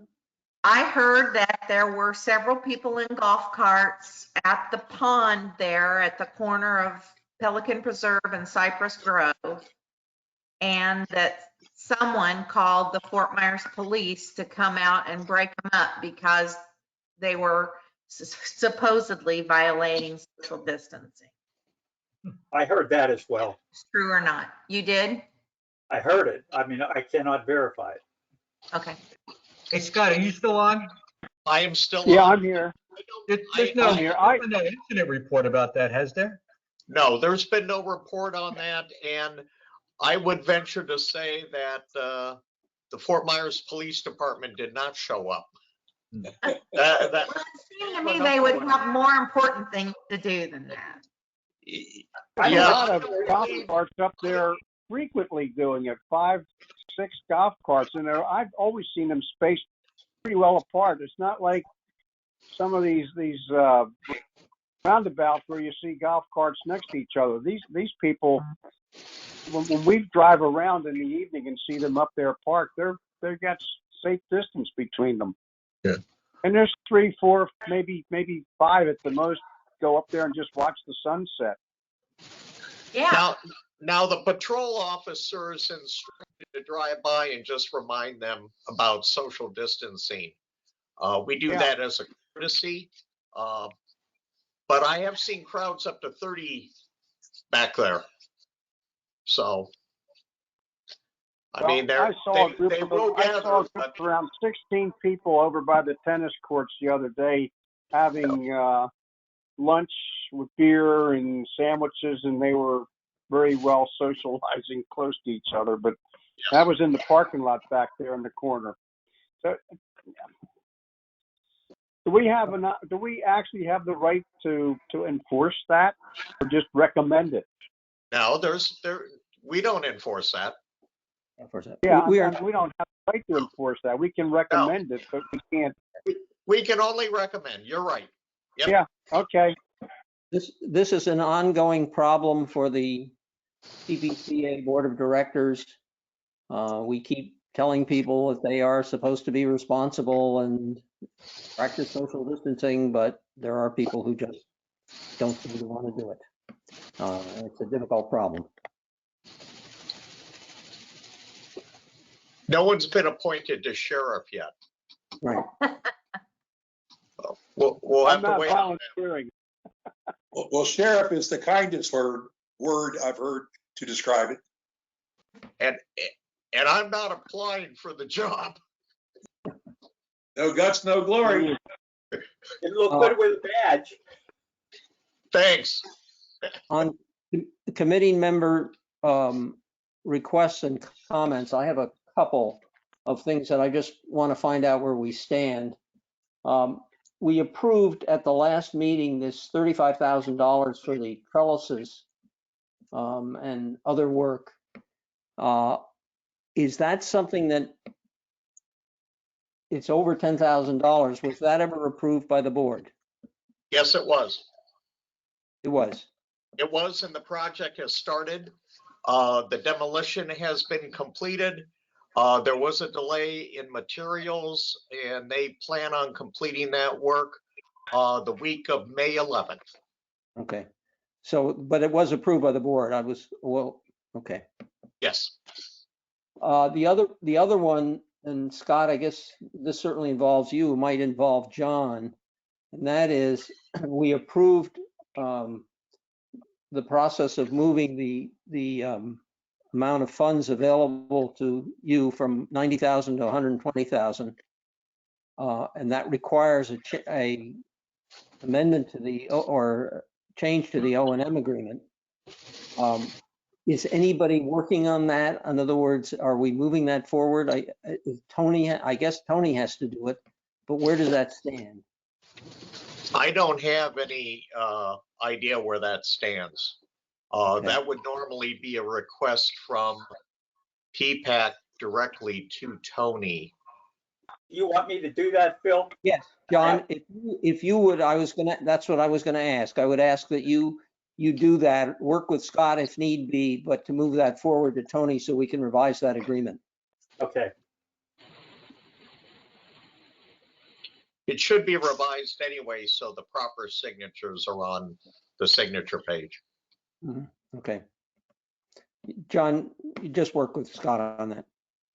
I heard that there were several people in golf carts at the pond there at the corner of Pelican Preserve and Cypress Grove, and that someone called the Fort Myers Police to come out and break them up because they were supposedly violating social distancing. I heard that as well. True or not? You did? I heard it. I mean, I cannot verify it. Okay. Hey, Scott, are you still on? I am still Yeah, on. I'm here. There's no incident report about that, has there? No, there's been no report on that, and I would venture to say that the Fort Myers Police Department did not show up. Well, it seemed to me they would have more important things to do than that. There's Yeah, a lot I of don't golf believe, carts up there frequently doing it, 5, 6 golf carts, and I've always seen them spaced pretty well apart. It's not like some of these roundabouts where you see golf carts next to each other. These people, when we drive around in the evening and see them up there parked, they've got safe distance between them. Yeah. And there's 3, 4, maybe 5 at the most go up there and just watch the sunset. Yeah. now the patrol officer is instructed to drive by and just remind them about social distancing. We do that as a courtesy, but I have seen crowds up to 30 back there. So, I mean, I saw a group they will gather, but around 16 people over by the tennis courts the other day having lunch with beer and sandwiches, and they were very well socializing close to each other. But that was in the parking lot back there in the corner. So, do we actually have the right to enforce that, or just recommend it? no, we don't enforce that. Yeah, We are we don't have the right to enforce that. We can recommend it, but we can't. We can only recommend. You're right. Yep. Yeah. Okay. This is an ongoing problem for the CPCA Board of Directors. We keep telling people that they are supposed to be responsible and practice social distancing, but there are people who just don't seem to want to do it. It's a difficult problem. No one's been appointed to sheriff yet. Right. We'll have I'm to not wait. volunteering. Well, sheriff is the kindest word I've heard to describe it. And I'm not applying for the job. No guts, no glory. It looked good with a badge. Thanks. On the committee member requests and comments, I have a couple of things that I just want to find out where we stand. We approved at the last meeting this $35,000 for the trellises and other work. Is that something that it's over $10,000? Was that ever approved by the board? Yes, it was. It was. It was, and the project has started. The demolition has been completed. There was a delay in materials, and they plan on completing that work the week of May 11th. Okay. So, but it was approved by the board. Okay. Yes. The other one, and Scott, I guess this certainly involves you, might involve John, and that is we approved the process of moving the amount of funds available to you from 90,000 to 120,000, and that requires a amendment to the or change to the O&M agreement. Is anybody working on that? In other words, are we moving that forward? I guess Tony has to do it, but where does that stand? I don't have any idea where that stands. Okay. That would normally be a request from PPAC directly to Tony. You want me to do that, Phil? Yes, John, if you would, that's what I was gonna ask. I would ask that you do that, work with Scott if need be, but to move that forward to Tony so we can revise that agreement. Okay. It should be revised anyway, so the proper signatures are on the signature page. Okay. John, you just work with Scott on that.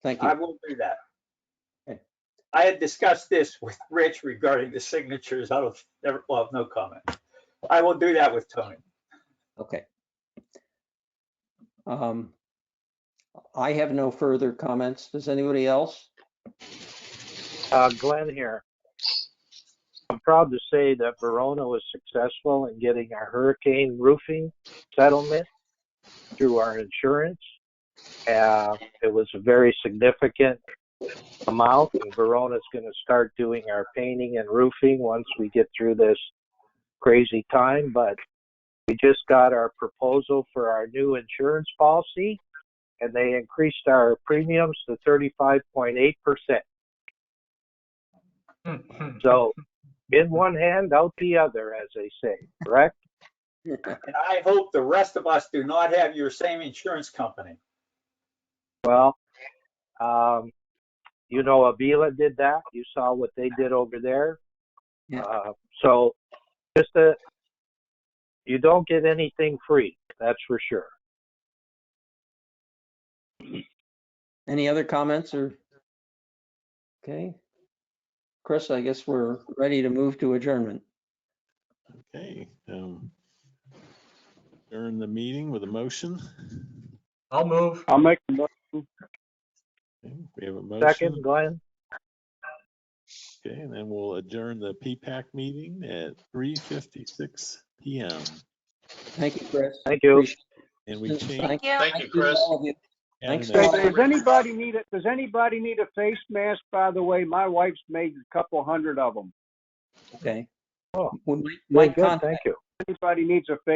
Thank you. I will do that. Okay. I had discussed this with Rich regarding the signatures. Well, no comment. I will do that with Tony. Okay. I have no further comments. Does anybody else? Glenn here. I'm proud to say that Verona was successful in getting our hurricane roofing settlement through our insurance. It was a very significant amount, and Verona's going to start doing our painting and roofing once we get through this crazy time. But We just got our proposal for our new insurance policy, and they increased our premiums to 35.8%. So, in one hand, out the other, as they say, correct? And I hope the rest of us do not have your same insurance company. Well, you know, Avila did that. You saw what they did over there. Yeah. So, you don't get anything free, that's for sure. Any other comments or? Okay. Chris, I guess we're ready to move to adjournment. Okay. Adjourn the meeting with a motion. I'll move. I'll make the motion. Okay, we have a motion. Second, Glenn. Okay, and then we'll adjourn the PPAC meeting at 3:56 p.m. Thank you, Chris. Thank you. Appreciate And we it. change. Thank you. Thank you, Chris. all of you. Add Thanks an a Hey, lot. extra- does anybody need a face mask, by the way? My wife's made a couple hundred of them. Okay. Oh, We good, might good, contact thank you. Anybody needs a face